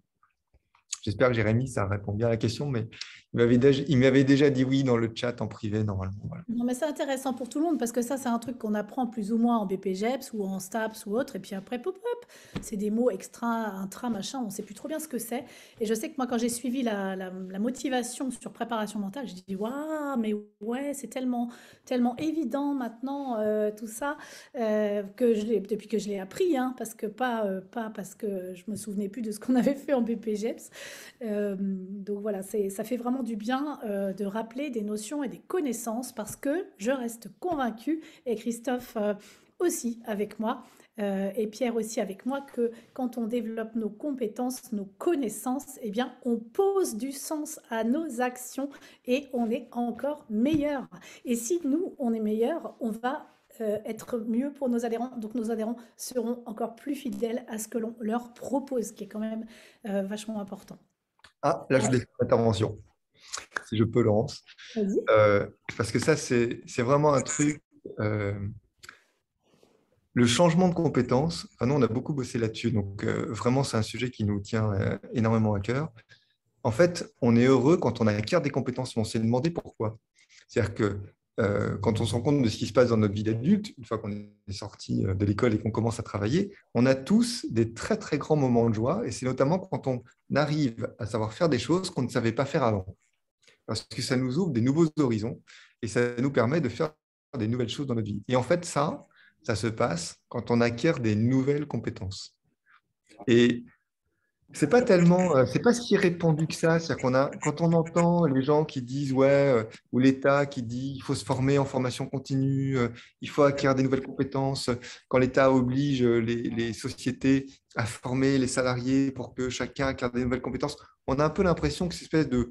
J'espère que Jérémy, ça répond bien à la question, mais il m'avait déjà dit oui dans le chat en privé, normalement. Voilà. Non, mais c'est intéressant pour tout le monde parce que ça, c'est un truc qu'on apprend plus ou moins en BPGEPS ou en STAPS ou autre. Et puis après, pop, pop, c'est des mots extra, intra, machin, on ne sait plus trop bien ce que c'est. Et je sais que moi, quand j'ai suivi la motivation sur préparation mentale, j'ai dit, waouh, mais ouais, c'est tellement évident maintenant, tout ça, depuis que je l'ai appris, hein, parce que pas parce que je me souvenais plus de ce qu'on avait fait en BPGEPS. Donc voilà, ça fait vraiment du bien de rappeler des notions et des connaissances parce que je reste convaincue, et Christophe aussi avec moi, et Pierre aussi avec moi, que quand on développe nos compétences, nos connaissances, eh bien, on pose du sens à nos actions et on est encore meilleur. Et si nous, on est meilleur, on va être mieux pour nos adhérents. Donc nos adhérents seront encore plus fidèles à ce que l'on leur propose, qui est quand même vachement important. Ah, là, je voulais faire une intervention, si je peux, Laurence. Vas-y. Parce que ça, c'est vraiment un truc. Le changement de compétences, enfin, nous, on a beaucoup bossé là-dessus. Donc, vraiment, c'est un sujet qui nous tient énormément à cœur. En fait, on est heureux quand on acquiert des compétences, mais on s'est demandé pourquoi. C'est-à-dire que quand on se rend compte de ce qui se passe dans notre vie d'adulte, une fois qu'on est sorti de l'école et qu'on commence à travailler, on a tous des très, très grands moments de joie. Et c'est notamment quand on arrive à savoir faire des choses qu'on ne savait pas faire avant. Parce que ça nous ouvre des nouveaux horizons et ça nous permet de faire des nouvelles choses dans notre vie. Et en fait, ça se passe quand on acquiert des nouvelles compétences. Et c'est pas tellement, c'est pas si répandu que ça. C'est-à-dire quand on entend les gens qui disent ouais, ou l'État qui dit il faut se former en formation continue, il faut acquérir des nouvelles compétences. Quand l'État oblige les sociétés à former les salariés pour que chacun acquiert des nouvelles compétences, on a un peu l'impression que c'est une espèce de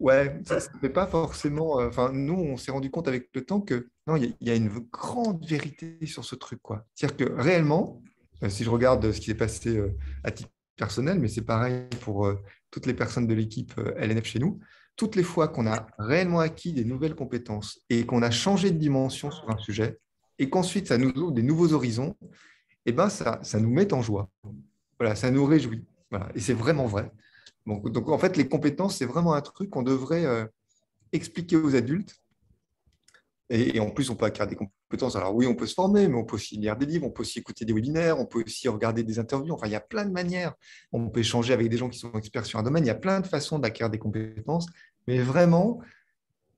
Ouais, ça ne fait pas forcément. Enfin, nous, on s'est rendu compte avec le temps que non, il y a une grande vérité sur ce truc, quoi. C'est-à-dire que réellement, si je regarde ce qui s'est passé à titre personnel, mais c'est pareil pour toutes les personnes de l'équipe LNF chez nous, toutes les fois qu'on a réellement acquis des nouvelles compétences et qu'on a changé de dimension sur un sujet, et qu'ensuite ça nous ouvre des nouveaux horizons, eh ben ça nous met en joie. Voilà, ça nous réjouit. Voilà. Et c'est vraiment vrai. Donc, en fait, les compétences, c'est vraiment un truc qu'on devrait expliquer aux adultes. Et en plus, on peut acquérir des compétences. Alors oui, on peut se former, mais on peut aussi lire des livres, on peut aussi écouter des webinaires, on peut aussi regarder des interviews. Enfin, il y a plein de manières. On peut échanger avec des gens qui sont experts sur un domaine. Il y a plein de façons d'acquérir des compétences. Mais vraiment,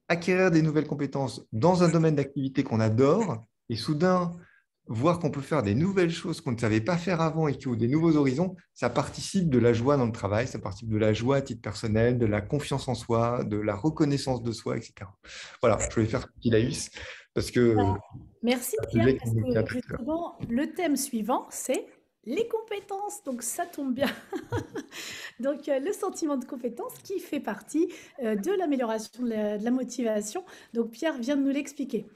acquérir des nouvelles compétences dans un domaine d'activité qu'on adore et soudain voir qu'on peut faire des nouvelles choses qu'on ne savait pas faire avant et qui ouvrent des nouveaux horizons, ça participe de la joie dans le travail, ça participe de la joie à titre personnel, de la confiance en soi, de la reconnaissance de soi, etc. Voilà, je vais faire ce petit laïus parce que Merci c'est un Pierre, sujet qui parce nous tient à que cœur. justement, le thème suivant, c'est les compétences. Donc ça tombe bien. Donc le sentiment de compétence qui fait partie de l'amélioration de la motivation. Donc Pierre vient de nous l'expliquer.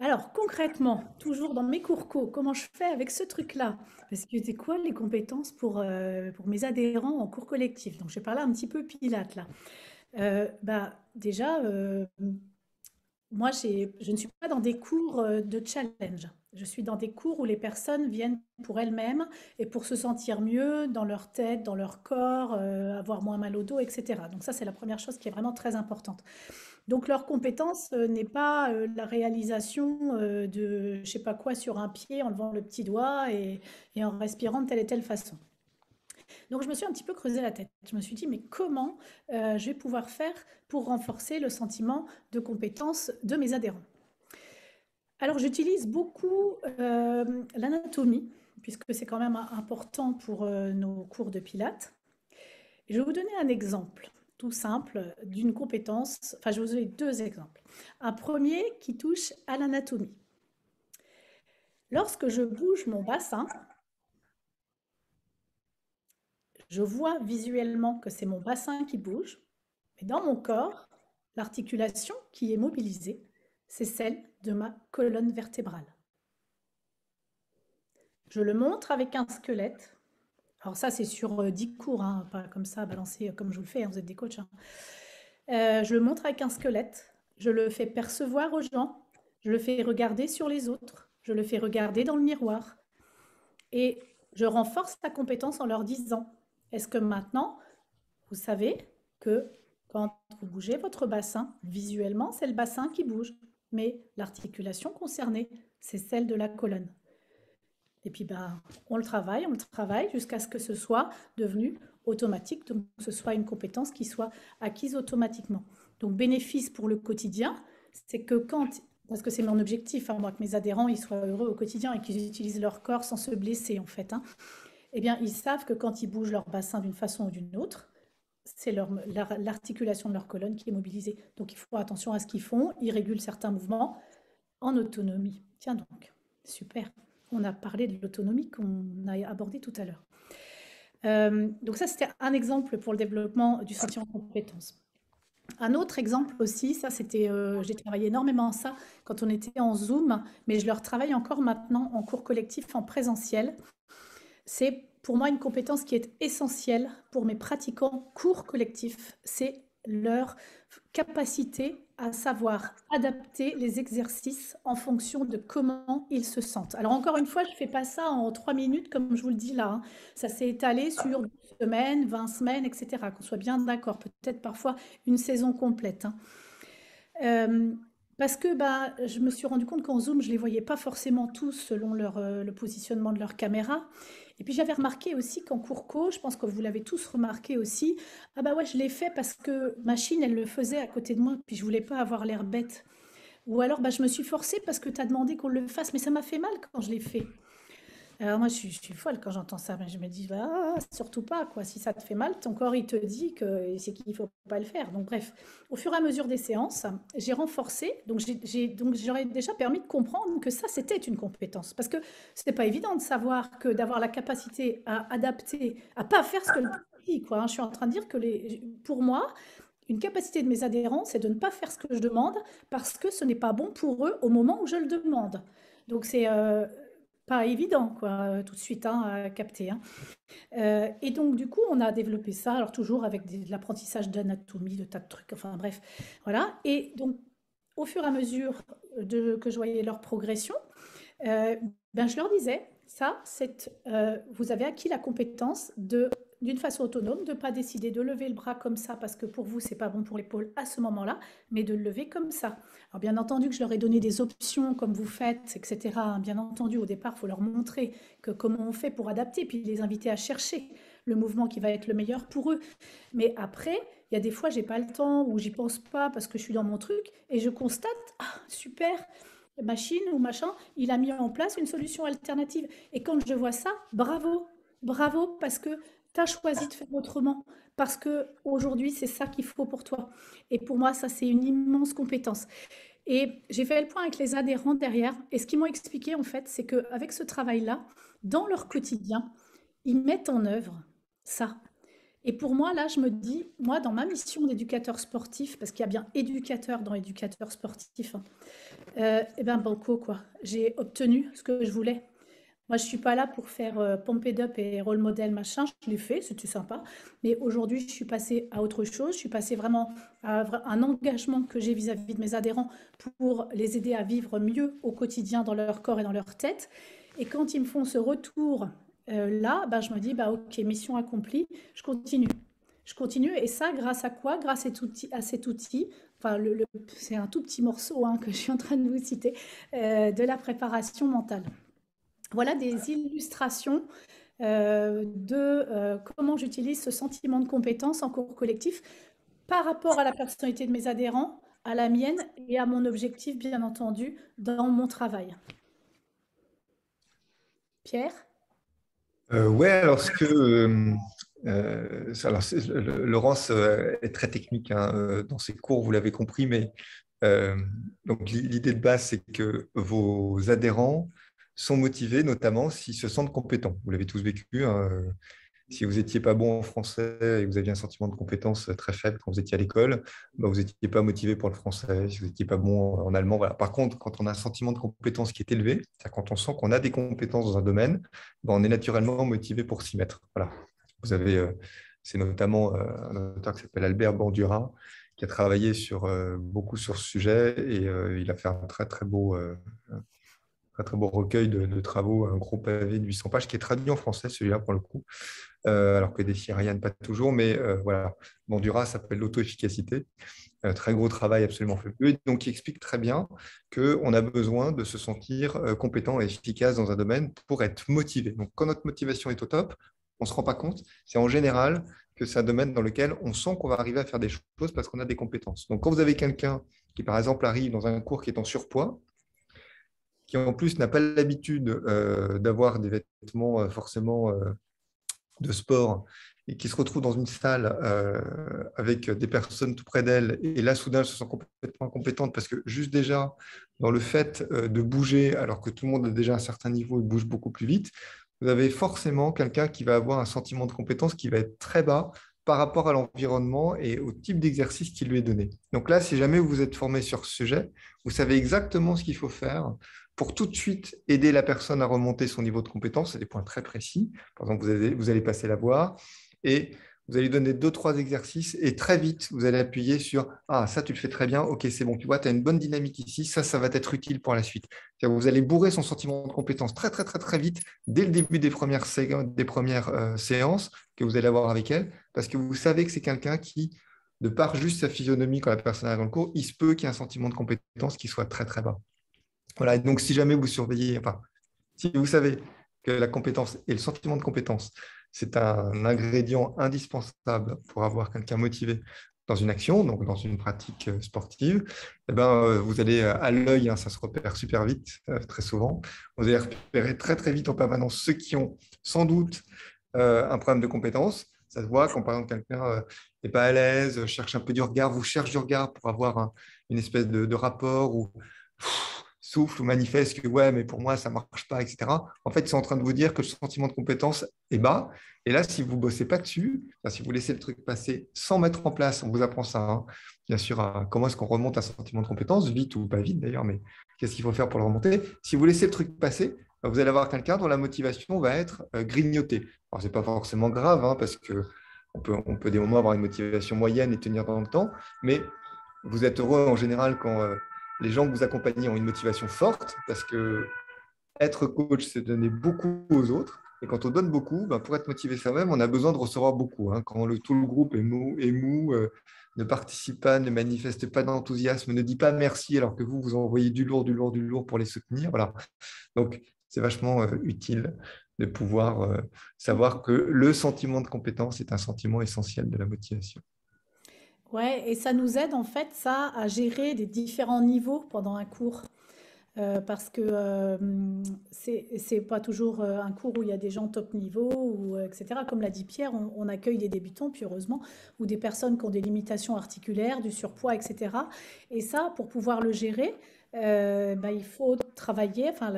Alors concrètement, toujours dans mes cours co, comment je fais avec ce truc-là? Parce que c'est quoi les compétences pour mes adhérents en cours collectif? Donc je vais parler un petit peu Pilate là. Déjà, moi, je ne suis pas dans des cours de challenge. Je suis dans des cours où les personnes viennent pour elles-mêmes et pour se sentir mieux dans leur tête, dans leur corps, avoir moins mal au dos, etc. Donc ça, c'est la première chose qui est vraiment très importante. Donc leur compétence n'est pas la réalisation de je sais pas quoi sur un pied en levant le petit doigt et en respirant de telle et telle façon. Donc je me suis un petit peu creusé la tête. Je me suis dit, mais comment je vais pouvoir faire pour renforcer le sentiment de compétence de mes adhérents? Alors j'utilise beaucoup l'anatomie, puisque c'est quand même important pour nos cours de Pilates. Et je vais vous donner un exemple tout simple d'une compétence, enfin je vais vous donner deux exemples. Un premier qui touche à l'anatomie. Lorsque je bouge mon bassin, je vois visuellement que c'est mon bassin qui bouge, mais dans mon corps, l'articulation qui est mobilisée, c'est celle de ma colonne vertébrale. Je le montre avec un squelette. Alors ça, c'est sur 10 cours, hein, pas comme ça, balancé comme je vous le fais, hein, vous êtes des coachs. Hein. Je le montre avec un squelette, je le fais percevoir aux gens, je le fais regarder sur les autres, je le fais regarder dans le miroir. Et je renforce la compétence en leur disant, est-ce que maintenant, vous savez que quand vous bougez votre bassin, visuellement, c'est le bassin qui bouge, mais l'articulation concernée, c'est celle de la colonne. Et puis, on le travaille jusqu'à ce que ce soit devenu automatique, donc que ce soit une compétence qui soit acquise automatiquement. Donc, bénéfice pour le quotidien, c'est que parce que c'est mon objectif, hein, moi, que mes adhérents ils soient heureux au quotidien et qu'ils utilisent leur corps sans se blesser, en fait, hein, eh bien, ils savent que quand ils bougent leur bassin d'une façon ou d'une autre, c'est l'articulation de leur colonne qui est mobilisée. Donc, il faut attention à ce qu'ils font. Ils régulent certains mouvements en autonomie. Tiens donc, super. On a parlé de l'autonomie qu'on a abordé tout à l'heure. Donc ça, c'était un exemple pour le développement du sentiment de compétence. Un autre exemple aussi, ça c'était, j'ai travaillé énormément ça quand on était en Zoom, mais je le retravaille encore maintenant en cours collectif, en présentiel. C'est pour moi une compétence qui est essentielle pour mes pratiquants cours collectifs, c'est leur capacité à savoir adapter les exercices en fonction de comment ils se sentent. Alors encore une fois, je ne fais pas ça en 3 minutes comme je vous le dis là. Hein. Ça s'est étalé sur 12 semaines, 20 semaines, etc. Qu'on soit bien d'accord, peut-être parfois une saison complète. Hein. Parce que je me suis rendu compte qu'en Zoom, je ne les voyais pas forcément tous selon le positionnement de leur caméra. Et puis j'avais remarqué aussi qu'en cours co, je pense que vous l'avez tous remarqué aussi, ah bah ouais, je l'ai fait parce que machine, elle le faisait à côté de moi, puis je voulais pas avoir l'air bête. Ou alors je me suis forcée parce que tu as demandé qu'on le fasse, mais ça m'a fait mal quand je l'ai fait. Alors moi, je suis folle quand j'entends ça, mais je me dis, surtout pas, quoi. Si ça te fait mal, ton corps, il te dit que c'est qu'il ne faut pas le faire. Donc bref, au fur et à mesure des séances, j'ai renforcé, donc j'aurais déjà permis de comprendre que ça, c'était une compétence. Parce que ce n'était pas évident de savoir que d'avoir la capacité à adapter, à pas faire ce que le dit, quoi. Hein. Je suis en train de dire que pour moi, une capacité de mes adhérents, c'est de ne pas faire ce que je demande parce que ce n'est pas bon pour eux au moment où je le demande. Donc, c'est pas évident, quoi, tout de suite hein, à capter. Hein. Et donc, du coup, on a développé ça, alors toujours avec de l'apprentissage d'anatomie, de tas de trucs, enfin bref, voilà. Et donc, au fur et à mesure que je voyais leur progression, ben, je leur disais, ça, vous avez acquis la compétence d'une façon autonome, de ne pas décider de lever le bras comme ça parce que pour vous, c'est pas bon pour l'épaule à ce moment-là, mais de le lever comme ça. Alors bien entendu que je leur ai donné des options comme vous faites, etc. Bien entendu, au départ, il faut leur montrer comment on fait pour adapter, puis les inviter à chercher le mouvement qui va être le meilleur pour eux. Mais après, il y a des fois, j'ai pas le temps ou j'y pense pas parce que je suis dans mon truc et je constate, ah, super, machine ou machin, il a mis en place une solution alternative. Et quand je vois ça, bravo, bravo, parce que tu as choisi de faire autrement, parce que aujourd'hui c'est ça qu'il faut pour toi. Et pour moi, ça, c'est une immense compétence. Et j'ai fait le point avec les adhérents derrière. Et ce qu'ils m'ont expliqué, en fait, c'est qu'avec ce travail-là, dans leur quotidien, ils mettent en œuvre ça. Et pour moi, là, je me dis, moi, dans ma mission d'éducateur sportif, parce qu'il y a bien éducateur dans éducateur sportif, hein, eh ben banco, quoi. J'ai obtenu ce que je voulais. Moi, je suis pas là pour faire pump it up et rôle modèle, machin. Je l'ai fait, c'était sympa. Mais aujourd'hui, je suis passée à autre chose. Je suis passée vraiment à un engagement que j'ai vis-à-vis de mes adhérents pour les aider à vivre mieux au quotidien dans leur corps et dans leur tête. Et quand ils me font ce retour là, bah, je me dis, bah, ok, mission accomplie, je continue. Je continue. Et ça, grâce à quoi? Grâce à cet outil. Enfin, c'est un tout petit morceau hein, que je suis en train de vous citer, de la préparation mentale. Voilà des illustrations de comment j'utilise ce sentiment de compétence en cours collectif par rapport à la personnalité de mes adhérents, à la mienne et à mon objectif, bien entendu, dans mon travail. Pierre? Ouais, alors Laurence est très technique hein, dans ses cours, vous l'avez compris, mais donc l'idée de base, c'est que vos adhérents sont motivés, notamment s'ils se sentent compétents. Vous l'avez tous vécu. Hein, si vous n'étiez pas bon en français et que vous aviez un sentiment de compétence très faible quand vous étiez à l'école, bah, vous n'étiez pas motivé pour le français, si vous n'étiez pas bon en allemand. Voilà. Par contre, quand on a un sentiment de compétence qui est élevé, c'est-à-dire quand on sent qu'on a des compétences dans un domaine, bah, on est naturellement motivé pour s'y mettre. Voilà. Vous avez, c'est notamment un auteur qui s'appelle Albert Bandura, qui a travaillé beaucoup sur ce sujet et il a fait un très beau recueil de travaux, un gros pavé de 800 pages qui est traduit en français, celui-là pour le coup, alors que des Ariane pas toujours, mais voilà. Bandura s'appelle l'auto-efficacité, très gros travail absolument fabuleux, donc il explique très bien qu'on a besoin de se sentir compétent et efficace dans un domaine pour être motivé. Donc quand notre motivation est au top, on ne se rend pas compte, c'est en général que c'est un domaine dans lequel on sent qu'on va arriver à faire des choses parce qu'on a des compétences. Donc quand vous avez quelqu'un qui, par exemple, arrive dans un cours qui est en surpoids, qui en plus n'a pas l'habitude d'avoir des vêtements forcément de sport et qui se retrouve dans une salle avec des personnes tout près d'elle et là, soudain, elles se sent complètement incompétentes parce que juste déjà, dans le fait de bouger, alors que tout le monde a déjà un certain niveau et bouge beaucoup plus vite, vous avez forcément quelqu'un qui va avoir un sentiment de compétence qui va être très bas par rapport à l'environnement et au type d'exercice qui lui est donné. Donc là, si jamais vous êtes formé sur ce sujet, vous savez exactement ce qu'il faut faire pour tout de suite aider la personne à remonter son niveau de compétence. C'est des points très précis. Par exemple, vous allez passer la voir et vous allez donner 2-3 exercices et très vite, vous allez appuyer sur « Ah, ça, tu le fais très bien. Ok, c'est bon. Tu vois, tu as une bonne dynamique ici. Ça va être utile pour la suite. » Vous allez bourrer son sentiment de compétence très, très, très, très vite dès le début des premières séances que vous allez avoir avec elle parce que vous savez que c'est quelqu'un qui, de par juste sa physionomie quand la personne arrive dans le cours, il se peut qu'il y ait un sentiment de compétence qui soit très, très bas. Voilà, et donc si jamais vous surveillez, enfin, si vous savez que la compétence et le sentiment de compétence, c'est un ingrédient indispensable pour avoir quelqu'un motivé dans une action, donc dans une pratique sportive, eh ben, vous allez à l'œil, hein, ça se repère super vite, très souvent, vous allez repérer très très vite en permanence ceux qui ont sans doute un problème de compétence. Ça se voit quand par exemple quelqu'un n'est pas à l'aise, cherche un peu du regard, vous cherchez du regard pour avoir une espèce de rapport ou soufflent ou manifestent que ouais, mais pour moi, ça ne marche pas, etc. En fait, ils sont en train de vous dire que le sentiment de compétence est bas. Et là, si vous ne bossez pas dessus, enfin, si vous laissez le truc passer sans mettre en place, on vous apprend ça, hein, bien sûr, comment est-ce qu'on remonte un sentiment de compétence, vite ou pas vite d'ailleurs, mais qu'est-ce qu'il faut faire pour le remonter? Si vous laissez le truc passer, vous allez avoir quelqu'un dont la motivation va être grignotée. Alors, ce n'est pas forcément grave, hein, parce que on peut des moments avoir une motivation moyenne et tenir dans le temps, mais vous êtes heureux en général quand les gens que vous accompagnez ont une motivation forte, parce que être coach, c'est donner beaucoup aux autres. Et quand on donne beaucoup, ben, pour être motivé soi-même, on a besoin de recevoir beaucoup, hein. Quand tout le groupe est mou, ne participe pas, ne manifeste pas d'enthousiasme, ne dit pas merci, alors que vous envoyez du lourd, du lourd, du lourd pour les soutenir. Voilà. Donc, c'est vachement utile de pouvoir savoir que le sentiment de compétence est un sentiment essentiel de la motivation. Ouais, et ça nous aide en fait, ça, à gérer des différents niveaux pendant un cours. Parce que c'est pas toujours un cours où il y a des gens top niveau, ou, etc. Comme l'a dit Pierre, on accueille des débutants, puis heureusement, ou des personnes qui ont des limitations articulaires, du surpoids, etc. Et ça, pour pouvoir le gérer, bah, il faut travailler, enfin,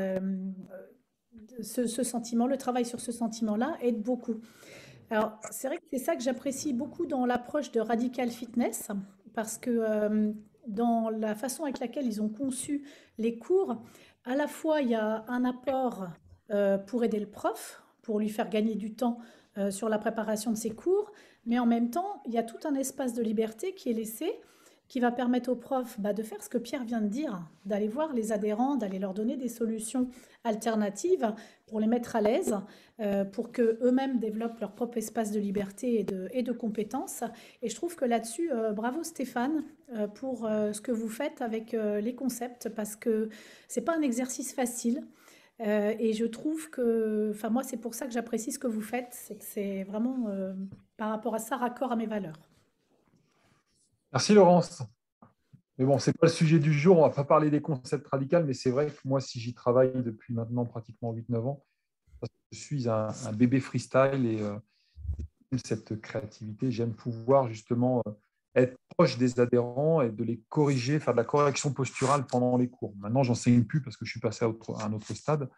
ce sentiment, le travail sur ce sentiment-là aide beaucoup. Alors, c'est vrai que c'est ça que j'apprécie beaucoup dans l'approche de Radical Fitness, parce que dans la façon avec laquelle ils ont conçu les cours, à la fois il y a un apport pour aider le prof, pour lui faire gagner du temps sur la préparation de ses cours, mais en même temps, il y a tout un espace de liberté qui est laissé, qui va permettre aux profs bah, de faire ce que Pierre vient de dire, d'aller voir les adhérents, d'aller leur donner des solutions alternatives pour les mettre à l'aise, pour qu'eux-mêmes développent leur propre espace de liberté et de compétences. Et je trouve que là-dessus, bravo Stéphane pour ce que vous faites avec les concepts, parce que c'est pas un exercice facile. Et je trouve que, enfin moi, c'est pour ça que j'apprécie ce que vous faites, c'est que c'est vraiment, par rapport à ça, raccord à mes valeurs. Merci Laurence. Mais bon, ce n'est pas le sujet du jour, on ne va pas parler des concepts radicaux, mais c'est vrai que moi, si j'y travaille depuis maintenant pratiquement 8-9 ans, parce que je suis un bébé freestyle et j'aime cette créativité, j'aime pouvoir justement être proche des adhérents et de les corriger, faire de la correction posturale pendant les cours. Maintenant, j'enseigne plus parce que je suis passé à un autre stade,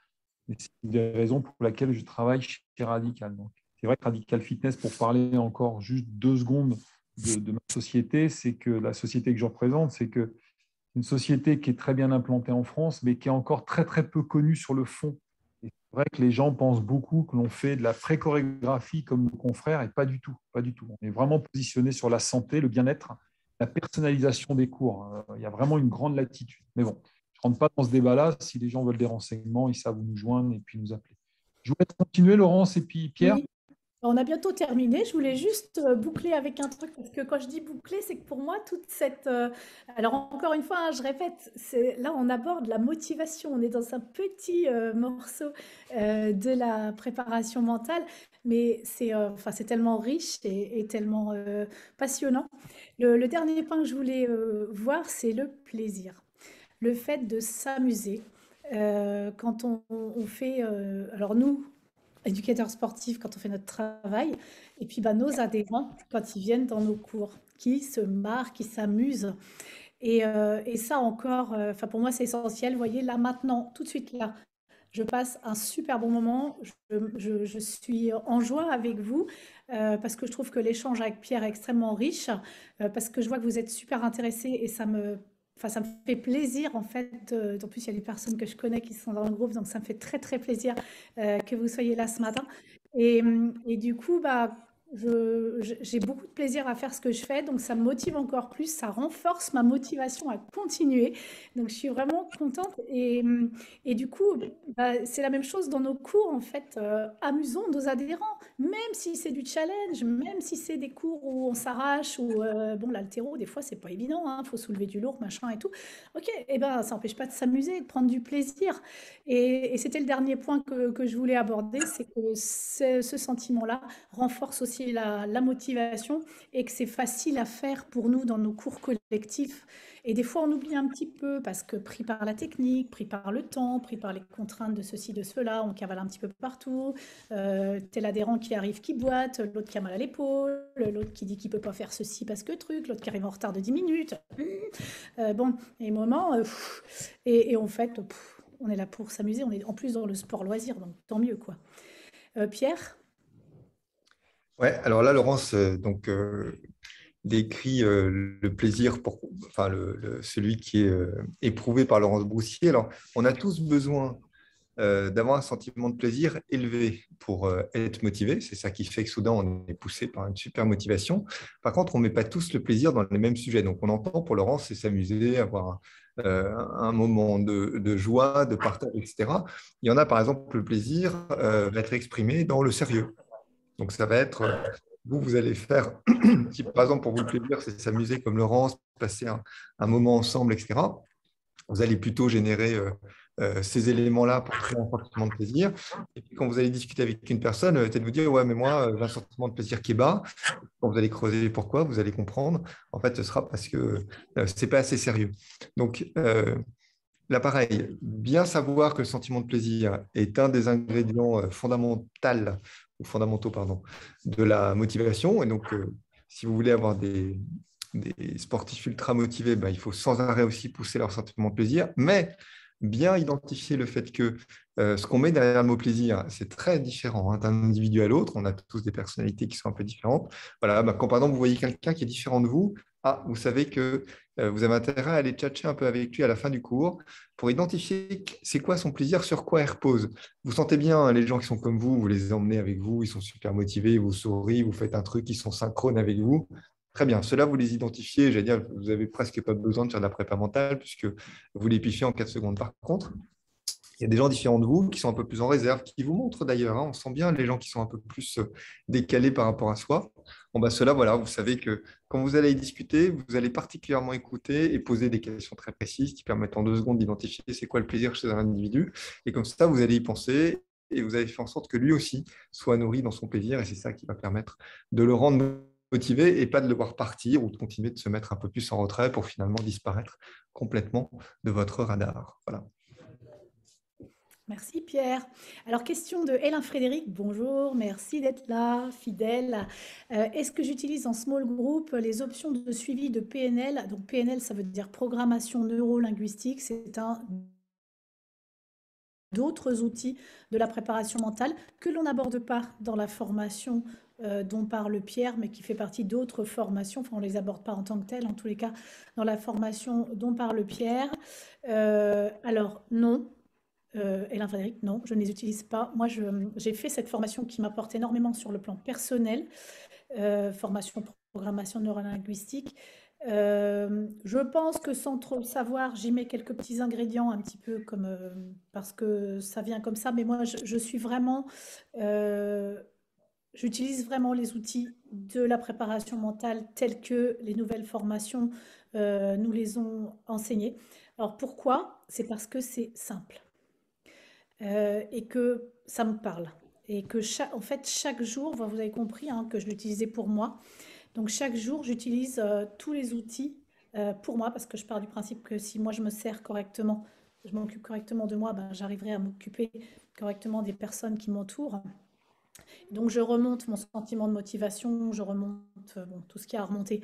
mais c'est une des raisons pour laquelle je travaille chez Radical. Donc, c'est vrai que Radical Fitness, pour parler encore juste 2 secondes de ma société, c'est que la société que je représente, c'est que une société qui est très bien implantée en France, mais qui est encore très, très peu connue sur le fond. Et c'est vrai que les gens pensent beaucoup que l'on fait de la pré-chorégraphie comme nos confrères, et pas du tout, pas du tout. On est vraiment positionné sur la santé, le bien-être, la personnalisation des cours. Il y a vraiment une grande latitude. Mais bon, je ne rentre pas dans ce débat-là. Si les gens veulent des renseignements, ils savent où nous joindre et puis nous appeler. Je vous laisse continuer, Laurence et puis Pierre. Oui, on a bientôt terminé. Je voulais juste boucler avec un truc, parce que quand je dis boucler, c'est que pour moi, toute cette... alors encore une fois, hein, je répète, là on aborde la motivation. On est dans un petit morceau de la préparation mentale, mais enfin, c'est tellement riche et tellement passionnant. Le dernier point que je voulais voir, c'est le plaisir. Le fait de s'amuser. Quand on fait... alors nous, éducateurs sportifs, quand on fait notre travail, et puis bah, nos adhérents, quand ils viennent dans nos cours, qui se marrent, qui s'amusent. Et ça encore, enfin pour moi c'est essentiel. Vous voyez, là maintenant, tout de suite là, je passe un super bon moment. Je suis en joie avec vous parce que je trouve que l'échange avec Pierre est extrêmement riche, parce que je vois que vous êtes super intéressés et enfin, ça me fait plaisir en fait. En plus, il y a des personnes que je connais qui sont dans le groupe, donc ça me fait très très plaisir que vous soyez là ce matin. Et du coup, bah, j'ai beaucoup de plaisir à faire ce que je fais, donc ça me motive encore plus, ça renforce ma motivation à continuer. Donc je suis vraiment contente. Et du coup, bah, c'est la même chose dans nos cours, en fait. Amusons nos adhérents, même si c'est du challenge, même si c'est des cours où on s'arrache, ou bon, l'haltéro, des fois, c'est pas évident, hein, faut soulever du lourd, machin et tout. Ok, et ben, ça n'empêche pas de s'amuser, de prendre du plaisir. Et c'était le dernier point que je voulais aborder, c'est que ce sentiment-là renforce aussi aussi la motivation et que c'est facile à faire pour nous dans nos cours collectifs. Et des fois, on oublie un petit peu parce que pris par la technique, pris par le temps, pris par les contraintes de ceci, de cela, on cavale un petit peu partout. Tel adhérent qui arrive qui boite, l'autre qui a mal à l'épaule, l'autre qui dit qu'il ne peut pas faire ceci parce que truc, l'autre qui arrive en retard de 10 minutes. Bon, et moment, et en fait, on est là pour s'amuser, on est en plus dans le sport loisir, donc tant mieux, quoi. Pierre? Ouais, alors là, Laurence décrit le plaisir, enfin celui qui est éprouvé par Laurence Broussier. Alors, on a tous besoin d'avoir un sentiment de plaisir élevé pour être motivé. C'est ça qui fait que soudain, on est poussé par une super motivation. Par contre, on ne met pas tous le plaisir dans les mêmes sujets. Donc, on entend pour Laurence, c'est s'amuser, avoir un moment de joie, de partage, etc. Il y en a, par exemple, le plaisir va être exprimé dans le sérieux. Donc, ça va être, vous allez faire, si par exemple, pour vous, le plaisir, c'est s'amuser comme Laurence, passer un moment ensemble, etc. Vous allez plutôt générer ces éléments-là pour créer un sentiment de plaisir. Et puis, quand vous allez discuter avec une personne, peut-être vous dire, ouais, mais moi, j'ai un sentiment de plaisir qui est bas. Quand vous allez creuser pourquoi, vous allez comprendre. En fait, ce sera parce que ce n'est pas assez sérieux. Donc, là, pareil, bien savoir que le sentiment de plaisir est un des ingrédients fondamentaux, pardon, de la motivation. Et donc, si vous voulez avoir des sportifs ultra motivés, ben, il faut sans arrêt aussi pousser leur sentiment de plaisir, mais bien identifier le fait que ce qu'on met derrière le mot plaisir, c'est très différent hein, d'un individu à l'autre. On a tous des personnalités qui sont un peu différentes. Voilà, ben, quand par exemple vous voyez quelqu'un qui est différent de vous, vous savez que vous avez intérêt à aller tchatcher un peu avec lui à la fin du cours pour identifier c'est quoi son plaisir, sur quoi il repose. Vous sentez bien hein, les gens qui sont comme vous les emmenez avec vous, ils sont super motivés, vous souriez, vous faites un truc, ils sont synchrones avec vous. Très bien, ceux-là, vous les identifiez, j'allais dire, vous n'avez presque pas besoin de faire de la prépa mentale puisque vous les pifiez en 4 secondes. Par contre, il y a des gens différents de vous qui sont un peu plus en réserve, qui vous montrent d'ailleurs, hein, on sent bien les gens qui sont un peu plus décalés par rapport à soi. Bon, bah, ceux-là, voilà, vous savez que quand vous allez y discuter, vous allez particulièrement écouter et poser des questions très précises qui permettent en 2 secondes d'identifier c'est quoi le plaisir chez un individu. Et comme ça, vous allez y penser et vous allez faire en sorte que lui aussi soit nourri dans son plaisir. Et c'est ça qui va permettre de le rendre motivé et pas de le voir partir ou de continuer de se mettre un peu plus en retrait pour finalement disparaître complètement de votre radar. Voilà. Merci Pierre. Alors, question de Hélène Frédéric. Bonjour, merci d'être là, fidèle. Est-ce que j'utilise en small group les options de suivi de PNL? Donc, PNL, ça veut dire programmation neurolinguistique. C'est un d'autres outils de la préparation mentale que l'on n'aborde pas dans la formation dont parle Pierre, mais qui fait partie d'autres formations. Enfin, on ne les aborde pas en tant que telles, en tous les cas, dans la formation dont parle Pierre. Alors, non. Hélène Frédéric, non, je ne les utilise pas. Moi, j'ai fait cette formation qui m'apporte énormément sur le plan personnel, formation programmation neurolinguistique. Je pense que sans trop le savoir, j'y mets quelques petits ingrédients un petit peu comme parce que ça vient comme ça, mais moi je suis vraiment, j'utilise vraiment les outils de la préparation mentale tels que les nouvelles formations nous les ont enseignés. Alors pourquoi? C'est parce que c'est simple et que ça me parle. Et que en fait, chaque jour, vous avez compris hein, que je l'utilisais pour moi. Donc chaque jour, j'utilise tous les outils pour moi parce que je pars du principe que si moi je me sers correctement, je m'occupe correctement de moi, ben, j'arriverai à m'occuper correctement des personnes qui m'entourent. Donc je remonte mon sentiment de motivation, je remonte bon, tout ce qui a à remonter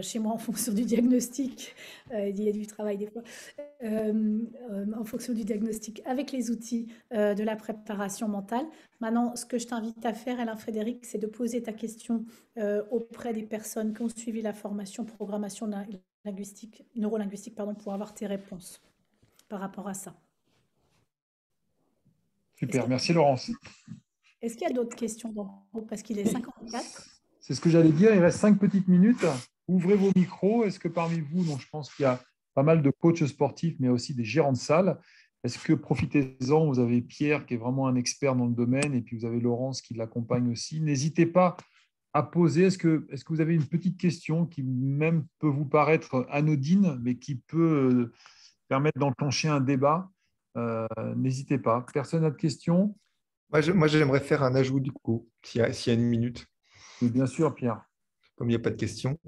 chez moi en fonction du diagnostic. Il y a du travail des fois. En fonction du diagnostic avec les outils de la préparation mentale. Maintenant, ce que je t'invite à faire, Alain Frédéric, c'est de poser ta question auprès des personnes qui ont suivi la formation programmation linguistique, neurolinguistique pardon, pour avoir tes réponses par rapport à ça. Super, merci Laurence. Est-ce qu'il y a d'autres questions dans le groupe? Parce qu'il est 54. C'est ce que j'allais dire, il reste 5 petites minutes. Ouvrez vos micros. Est-ce que parmi vous, donc je pense qu'il y a pas mal de coachs sportifs, mais aussi des gérants de salle, est-ce que profitez-en, vous avez Pierre qui est vraiment un expert dans le domaine et puis vous avez Laurence qui l'accompagne aussi. N'hésitez pas à poser. Est-ce que vous avez une petite question qui même peut vous paraître anodine, mais qui peut permettre d'enclencher un débat? N'hésitez pas. Personne n'a de questions? Moi, j'aimerais faire un ajout du coup, s'il y a une minute. Oui, bien sûr, Pierre. Comme il n'y a pas de question.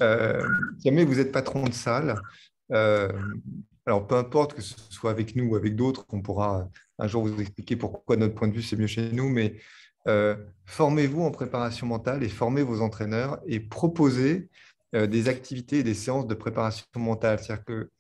Si jamais vous êtes patron de salle, euh, alors peu importe que ce soit avec nous ou avec d'autres, on pourra un jour vous expliquer pourquoi notre point de vue c'est mieux chez nous, mais formez-vous en préparation mentale et formez vos entraîneurs et proposez des activités et des séances de préparation mentale. C'est-à-dire que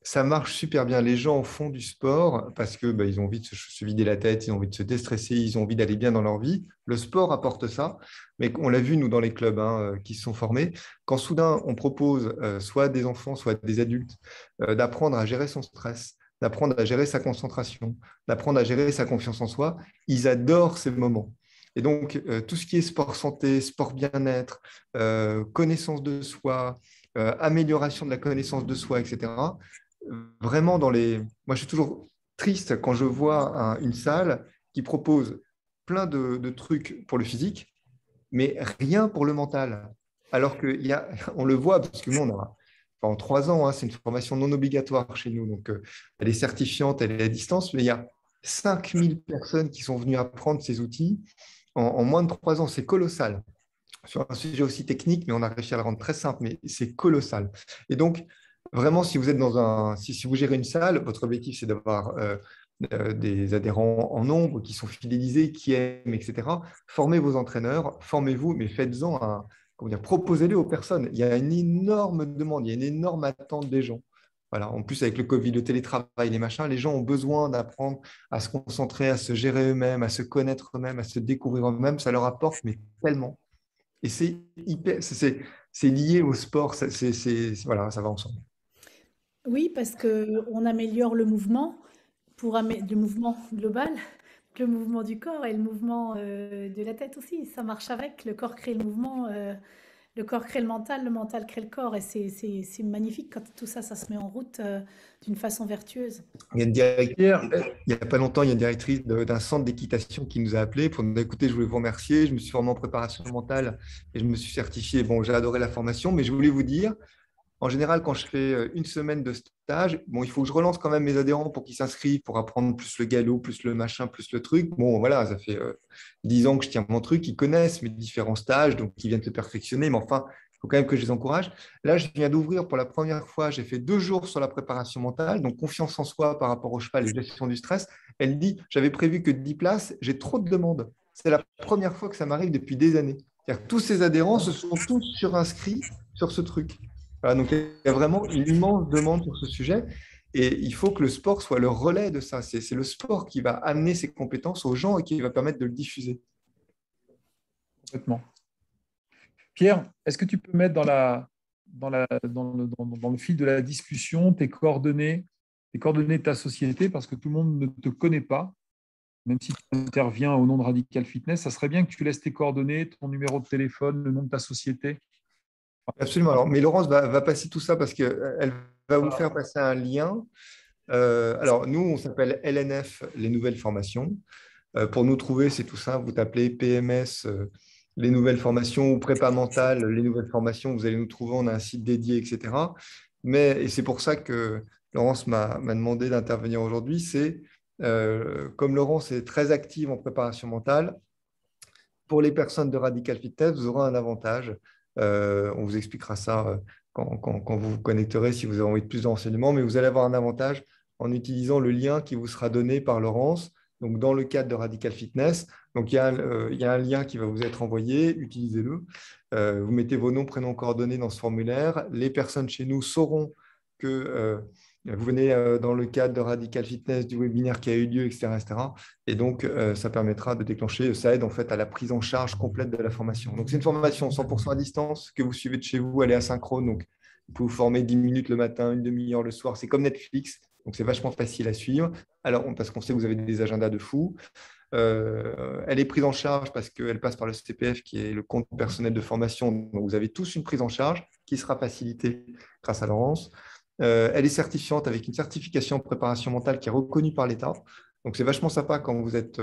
ça marche super bien. Les gens font du sport parce que ils ont envie de se vider la tête, ils ont envie de se déstresser, ils ont envie d'aller bien dans leur vie. Le sport apporte ça, mais on l'a vu, nous, dans les clubs qui se sont formés, quand soudain on propose soit des enfants, soit des adultes, d'apprendre à gérer son stress, d'apprendre à gérer sa concentration, d'apprendre à gérer sa confiance en soi, ils adorent ces moments. Et donc, tout ce qui est sport santé, sport bien-être, connaissance de soi, amélioration de la connaissance de soi, etc., vraiment Moi, je suis toujours triste quand je vois une salle qui propose plein de trucs pour le physique, mais rien pour le mental. Alors on le voit, parce que nous, en 3 ans, hein, c'est une formation non obligatoire chez nous, donc elle est certifiante, elle est à distance, mais il y a 5000 personnes qui sont venues apprendre ces outils en moins de 3 ans. C'est colossal. Sur un sujet aussi technique, mais on a réussi à le rendre très simple, mais c'est colossal. Et donc, vraiment, si vous êtes si vous gérez une salle, votre objectif, c'est d'avoir des adhérents en nombre qui sont fidélisés, qui aiment, etc. Formez vos entraîneurs, formez-vous, mais faites-en comment dire, proposez-le aux personnes. Il y a une énorme demande, il y a une énorme attente des gens. Voilà. En plus, avec le Covid, le télétravail, les machins, les gens ont besoin d'apprendre à se concentrer, à se gérer eux-mêmes, à se connaître eux-mêmes, à se découvrir eux-mêmes. Ça leur apporte, mais tellement. Et c'est lié au sport, voilà, ça va ensemble. Oui, parce qu'on améliore le mouvement le mouvement global, le mouvement du corps et le mouvement de la tête aussi. Ça marche avec. Le corps crée le mouvement, le corps crée le mental crée le corps. Et c'est magnifique quand tout ça, ça se met en route d'une façon vertueuse. Il y a une directrice, il n'y a pas longtemps, il y a une directrice d'un centre d'équitation qui nous a appelé pour nous dire, écoutez, je voulais vous remercier, je me suis formé en préparation mentale et je me suis certifié. Bon, j'ai adoré la formation, mais je voulais vous dire, en général, quand je fais une semaine de stage, bon, il faut que je relance quand même mes adhérents pour qu'ils s'inscrivent, pour apprendre plus le galop, plus le machin, plus le truc. Bon, voilà, ça fait 10 ans que je tiens mon truc, ils connaissent mes différents stages, donc ils viennent se perfectionner, mais enfin, il faut quand même que je les encourage. Là, je viens d'ouvrir pour la première fois, j'ai fait 2 jours sur la préparation mentale, donc confiance en soi par rapport au cheval et gestion du stress. Elle dit, j'avais prévu que 10 places, j'ai trop de demandes. C'est la première fois que ça m'arrive depuis des années. C'est-à-dire que tous ces adhérents se sont tous surinscrits sur ce truc. Voilà, donc, il y a vraiment une immense demande sur ce sujet et il faut que le sport soit le relais de ça. C'est le sport qui va amener ses compétences aux gens et qui va permettre de le diffuser. Complètement. Pierre, est-ce que tu peux mettre dans le fil de la discussion tes coordonnées de ta société, parce que tout le monde ne te connaît pas, même si tu interviens au nom de Radical Fitness, ça serait bien que tu laisses tes coordonnées, ton numéro de téléphone, le nom de ta société. Absolument. Alors, mais Laurence va passer tout ça parce qu'elle va vous faire passer un lien. Alors, nous, on s'appelle LNF, les nouvelles formations. Pour nous trouver, c'est tout simple. Vous tapez PMS, les nouvelles formations, ou prépa mentale, les nouvelles formations. Vous allez nous trouver. On a un site dédié, etc. Et c'est pour ça que Laurence m'a demandé d'intervenir aujourd'hui. C'est comme Laurence est très active en préparation mentale, pour les personnes de Radical Fitness, vous aurez un avantage. On vous expliquera ça quand vous vous connecterez, si vous avez envie de plus d'enseignements, mais vous allez avoir un avantage en utilisant le lien qui vous sera donné par Laurence, donc dans le cadre de Radical Fitness. Donc, il y a un lien qui va vous être envoyé, utilisez-le. Vous mettez vos noms, prénoms, coordonnées dans ce formulaire. Les personnes chez nous sauront que vous venez dans le cadre de Radical Fitness, du webinaire qui a eu lieu, etc. etc. Et donc, ça permettra de déclencher, ça aide en fait à la prise en charge complète de la formation. Donc, c'est une formation 100% à distance que vous suivez de chez vous, elle est asynchrone. Donc, vous pouvez vous former 10 minutes le matin, une demi-heure le soir. C'est comme Netflix, donc c'est vachement facile à suivre. Alors, parce qu'on sait que vous avez des agendas de fou. Elle est prise en charge parce qu'elle passe par le CPF, qui est le compte personnel de formation. Donc, vous avez tous une prise en charge qui sera facilitée grâce à Laurence. Elle est certifiante avec une certification en préparation mentale qui est reconnue par l'État. Donc, c'est vachement sympa quand vous êtes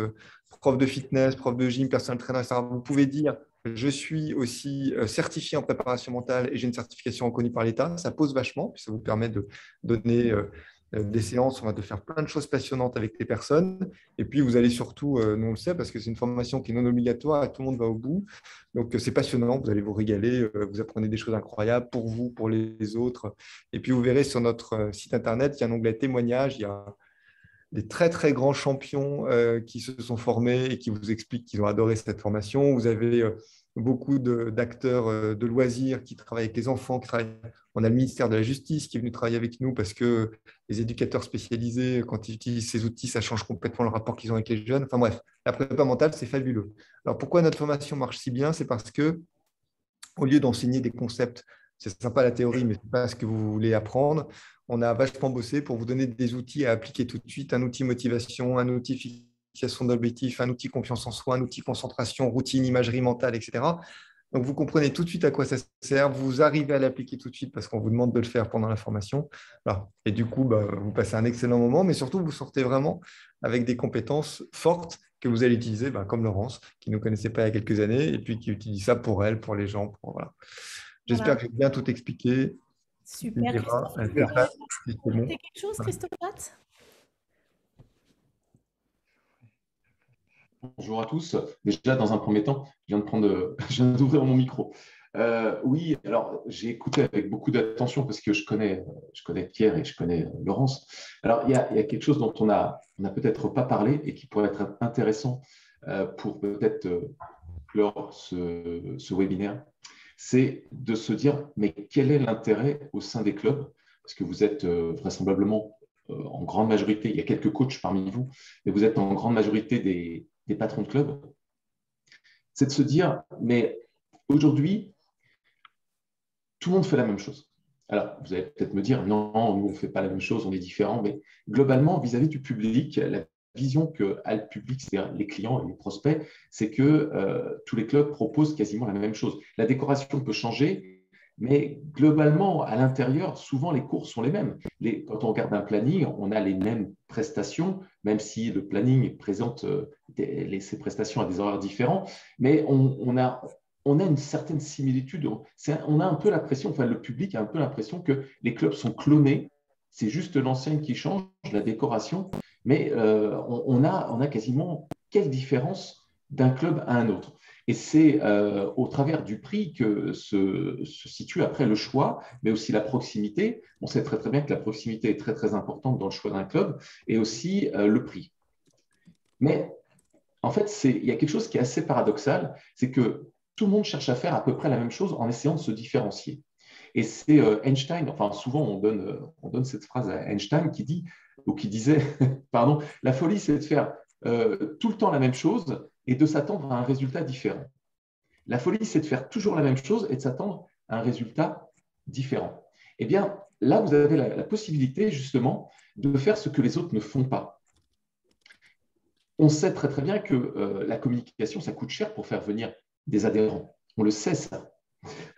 prof de fitness, prof de gym, personal trainer, etc. Vous pouvez dire je suis aussi certifié en préparation mentale et j'ai une certification reconnue par l'État. Ça pose vachement, puis ça vous permet de donner des séances, on va te faire plein de choses passionnantes avec les personnes. Et puis, vous allez surtout, nous on le sait, parce que c'est une formation qui est non obligatoire et tout le monde va au bout. Donc, c'est passionnant, vous allez vous régaler, vous apprenez des choses incroyables pour vous, pour les autres. Et puis, vous verrez sur notre site internet, il y a un onglet témoignages, il y a des très, très grands champions qui se sont formés et qui vous expliquent qu'ils ont adoré cette formation. Vous avez beaucoup d'acteurs de loisirs qui travaillent avec les enfants, qui travaillent. On a le ministère de la Justice qui est venu travailler avec nous parce que les éducateurs spécialisés, quand ils utilisent ces outils, ça change complètement le rapport qu'ils ont avec les jeunes. Enfin bref, la prépa mentale, c'est fabuleux. Alors pourquoi notre formation marche si bien? C'est parce que au lieu d'enseigner des concepts, c'est sympa la théorie, mais ce n'est pas ce que vous voulez apprendre, on a vachement bossé pour vous donner des outils à appliquer tout de suite, un outil motivation, un outil fixation d'objectifs, un outil confiance en soi, un outil concentration, routine, imagerie mentale, etc. Donc, vous comprenez tout de suite à quoi ça sert, vous arrivez à l'appliquer tout de suite parce qu'on vous demande de le faire pendant la formation. Voilà. Et du coup, vous passez un excellent moment, mais surtout, vous sortez vraiment avec des compétences fortes que vous allez utiliser, comme Laurence, qui ne nous connaissait pas il y a quelques années, et puis qui utilise ça pour elle, pour les gens. Voilà. J'espère Voilà. que j'ai bien tout expliqué. Super, Christophe. Elle Tu veux verra si c'est bon. ajouter quelque chose, Christophe Latte? Bonjour à tous. Déjà, dans un premier temps, je viens d'ouvrir mon micro. Oui, alors j'ai écouté avec beaucoup d'attention parce que je connais Pierre et je connais Laurence. Alors, il y a quelque chose dont on n'a peut-être pas parlé et qui pourrait être intéressant pour peut-être clore ce webinaire, c'est de se dire, mais quel est l'intérêt au sein des clubs? Parce que vous êtes vraisemblablement en grande majorité, il y a quelques coachs parmi vous, mais vous êtes en grande majorité des patrons de clubs. C'est de se dire, mais aujourd'hui, tout le monde fait la même chose. Alors, vous allez peut-être me dire, non, nous, on ne fait pas la même chose, on est différents, mais globalement, vis-à-vis du public, la vision qu'a le public, c'est-à-dire les clients et les prospects, c'est que tous les clubs proposent quasiment la même chose. La décoration peut changer, mais globalement, à l'intérieur, souvent, les cours sont les mêmes. Quand on regarde un planning, on a les mêmes prestations, même si le planning présente ces prestations à des horaires différents, mais on a une certaine similitude. On a un peu l'impression, enfin le public a un peu l'impression que les clubs sont clonés. C'est juste l'enseigne qui change, la décoration, mais on a quasiment quelle différence d'un club à un autre. Et c'est au travers du prix que se situe après le choix, mais aussi la proximité. On sait très très bien que la proximité est très très importante dans le choix d'un club, et aussi le prix. Mais en fait, il y a quelque chose qui est assez paradoxal, c'est que tout le monde cherche à faire à peu près la même chose en essayant de se différencier. Et c'est Einstein, enfin souvent on donne cette phrase à Einstein qui disait, pardon, la folie c'est de faire tout le temps la même chose et de s'attendre à un résultat différent. La folie c'est de faire toujours la même chose et de s'attendre à un résultat différent. Eh bien, là vous avez la possibilité justement de faire ce que les autres ne font pas. On sait très très bien que la communication, ça coûte cher pour faire venir des adhérents. On le sait ça.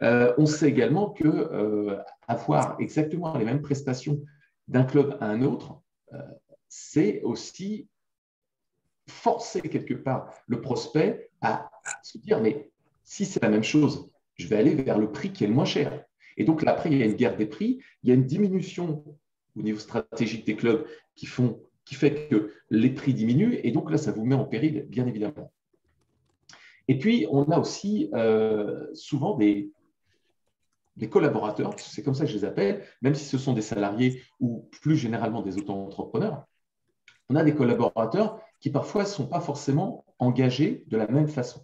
On sait également que avoir exactement les mêmes prestations d'un club à un autre, c'est aussi forcer quelque part le prospect à se dire, mais si c'est la même chose, je vais aller vers le prix qui est le moins cher. Et donc là, après, il y a une guerre des prix, il y a une diminution au niveau stratégique des clubs qui fait que les prix diminuent, et donc là, ça vous met en péril, bien évidemment. Et puis, on a aussi souvent des collaborateurs, c'est comme ça que je les appelle, même si ce sont des salariés ou plus généralement des auto-entrepreneurs, on a des collaborateurs qui parfois ne sont pas forcément engagés de la même façon.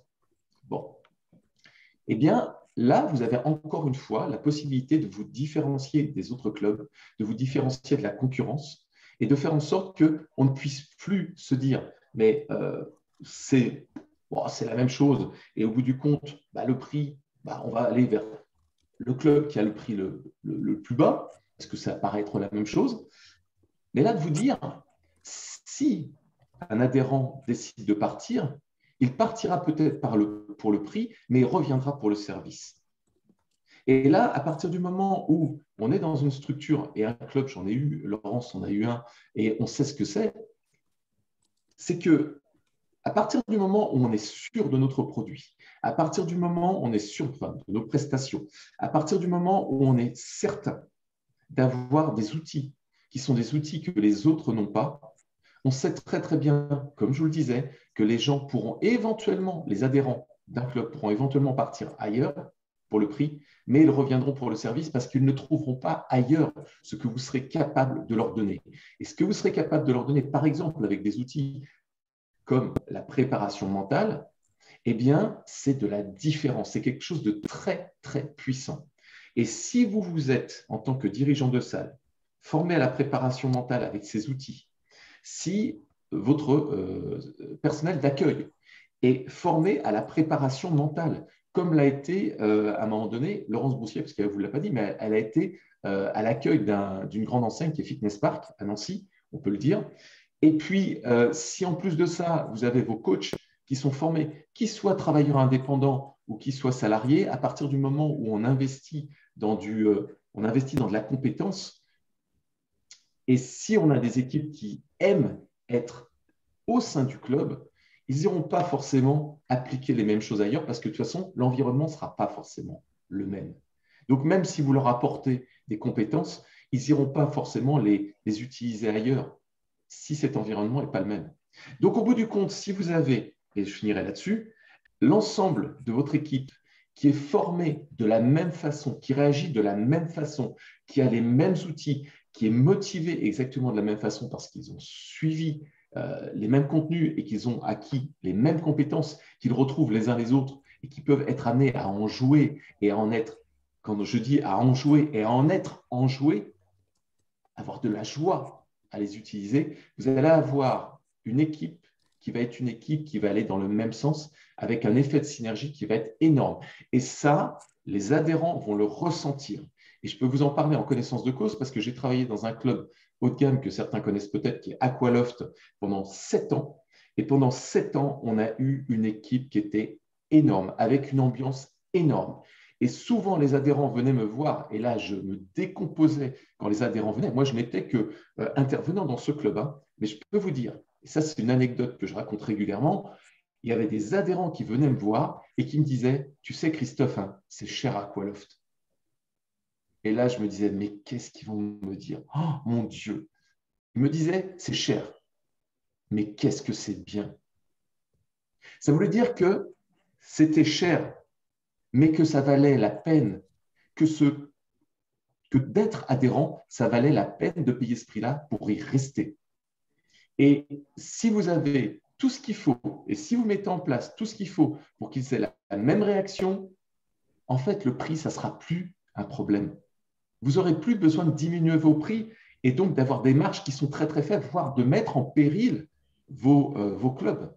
Bon. Eh bien, là, vous avez encore une fois la possibilité de vous différencier des autres clubs, de vous différencier de la concurrence et de faire en sorte qu'on ne puisse plus se dire, mais c'est la même chose. Et au bout du compte, le prix, on va aller vers le club qui a le prix le plus bas, parce que ça paraît être la même chose. Mais là, de vous dire, si un adhérent décide de partir, il partira peut-être pour le prix, mais il reviendra pour le service. Et là, à partir du moment où on est dans une structure, et un club, j'en ai eu, Laurence en a eu un, et on sait ce que c'est que à partir du moment où on est sûr de notre produit, à partir du moment où on est sûr de nos prestations, à partir du moment où on est certain d'avoir des outils qui sont des outils que les autres n'ont pas, on sait très très bien, comme je vous le disais, que les gens pourront éventuellement, les adhérents d'un club pourront éventuellement partir ailleurs pour le prix, mais ils reviendront pour le service parce qu'ils ne trouveront pas ailleurs ce que vous serez capable de leur donner. Et ce que vous serez capable de leur donner, par exemple, avec des outils comme la préparation mentale, eh bien, c'est de la différence. C'est quelque chose de très, très puissant. Et si vous vous êtes, en tant que dirigeant de salle, formé à la préparation mentale avec ces outils, si votre personnel d'accueil est formé à la préparation mentale, comme l'a été à un moment donné Laurence Broussier, parce qu'elle ne vous l'a pas dit, mais elle a été à l'accueil d'une grande enseigne qui est Fitness Park à Nancy, on peut le dire. Et puis, si en plus de ça, vous avez vos coachs qui sont formés, qu'ils soient travailleurs indépendants ou qu'ils soient salariés, à partir du moment où on investit dans de la compétence, et si on a des équipes qui aiment être au sein du club, ils n'iront pas forcément appliquer les mêmes choses ailleurs parce que de toute façon, l'environnement ne sera pas forcément le même. Donc, même si vous leur apportez des compétences, ils n'iront pas forcément les utiliser ailleurs si cet environnement n'est pas le même. Donc, au bout du compte, si vous avez, et je finirai là-dessus, l'ensemble de votre équipe qui est formée de la même façon, qui réagit de la même façon, qui a les mêmes outils, qui est motivé exactement de la même façon parce qu'ils ont suivi les mêmes contenus et qu'ils ont acquis les mêmes compétences, qu'ils retrouvent les uns les autres et qui peuvent être amenés à en jouer et à en être, quand je dis à en jouer et à en être enjoué, avoir de la joie à les utiliser, vous allez avoir une équipe qui va être une équipe qui va aller dans le même sens avec un effet de synergie qui va être énorme. Et ça, les adhérents vont le ressentir. Et je peux vous en parler en connaissance de cause parce que j'ai travaillé dans un club haut de gamme que certains connaissent peut-être, qui est Aqualoft, pendant 7 ans. Et pendant 7 ans, on a eu une équipe qui était énorme, avec une ambiance énorme. Et souvent, les adhérents venaient me voir, et là, je me décomposais quand les adhérents venaient. Moi, je n'étais que intervenant dans ce club, hein. Mais je peux vous dire, et ça, c'est une anecdote que je raconte régulièrement, il y avait des adhérents qui venaient me voir et qui me disaient, tu sais, Christophe, hein, c'est cher Aqualoft. Et là, je me disais, mais qu'est-ce qu'ils vont me dire? Oh, mon Dieu! Ils me disaient, c'est cher, mais qu'est-ce que c'est bien? Ça voulait dire que c'était cher, mais que ça valait la peine, que d'être adhérent, ça valait la peine de payer ce prix-là pour y rester. Et si vous avez tout ce qu'il faut, et si vous mettez en place tout ce qu'il faut pour qu'ils aient la même réaction, en fait, le prix, ça ne sera plus un problème. Vous n'aurez plus besoin de diminuer vos prix et donc d'avoir des marges qui sont très, très faibles, voire de mettre en péril vos clubs.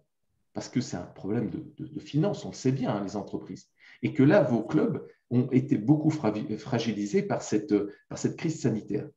Parce que c'est un problème de finances, on le sait bien, hein, les entreprises. Et que là, vos clubs ont été beaucoup fragilisés par cette crise sanitaire.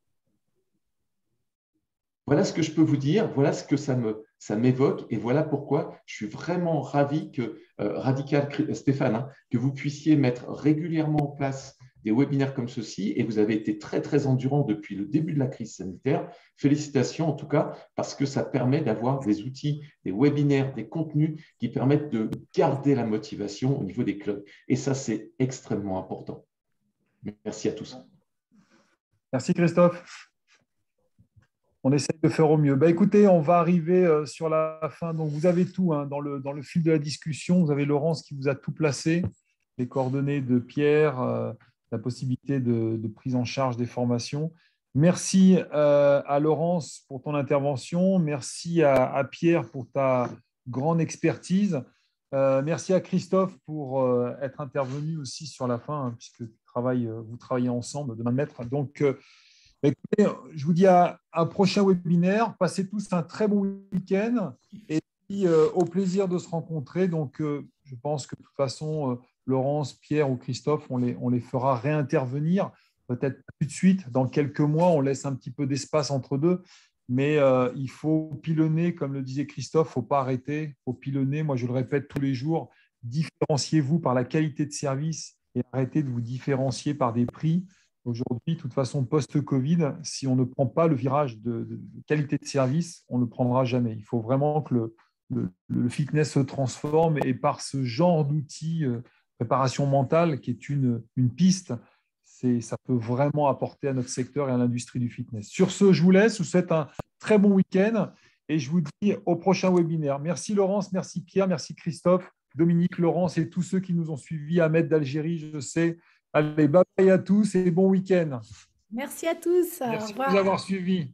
Voilà ce que je peux vous dire, voilà ce que ça m'évoque et voilà pourquoi je suis vraiment ravi que, Radical Stéphane, hein, que vous puissiez mettre régulièrement en place des webinaires comme ceci et vous avez été très, très endurant depuis le début de la crise sanitaire. Félicitations en tout cas parce que ça permet d'avoir des outils, des webinaires, des contenus qui permettent de garder la motivation au niveau des clubs. Et ça, c'est extrêmement important. Merci à tous. Merci Christophe. On essaye de faire au mieux. Écoutez, on va arriver sur la fin. Donc, vous avez tout hein, dans le fil de la discussion. Vous avez Laurence qui vous a tout placé, les coordonnées de Pierre, la possibilité de prise en charge des formations. Merci à Laurence pour ton intervention. Merci à Pierre pour ta grande expertise. Merci à Christophe pour être intervenu aussi sur la fin, hein, puisque vous travaillez ensemble de main de maître. Donc, écoutez, je vous dis à un prochain webinaire. Passez tous un très bon week-end et puis, au plaisir de se rencontrer. Donc, je pense que de toute façon, Laurence, Pierre ou Christophe, on les fera réintervenir. Peut-être tout de suite, dans quelques mois, on laisse un petit peu d'espace entre deux. Mais il faut pilonner, comme le disait Christophe, il ne faut pas arrêter. Il faut pilonner. Moi, je le répète tous les jours, différenciez-vous par la qualité de service et arrêtez de vous différencier par des prix. Aujourd'hui, de toute façon, post-Covid, si on ne prend pas le virage de qualité de service, on ne le prendra jamais. Il faut vraiment que le fitness se transforme et par ce genre d'outils, préparation mentale, qui est une piste, ça peut vraiment apporter à notre secteur et à l'industrie du fitness. Sur ce, je vous laisse. Je vous souhaite un très bon week-end et je vous dis au prochain webinaire. Merci Laurence, merci Pierre, merci Christophe, Dominique, Laurence et tous ceux qui nous ont suivis, Ahmed d'Algérie, je sais. Allez, bye bye à tous et bon week-end. Merci à tous. Au Merci de revoir. nous avoir suivis.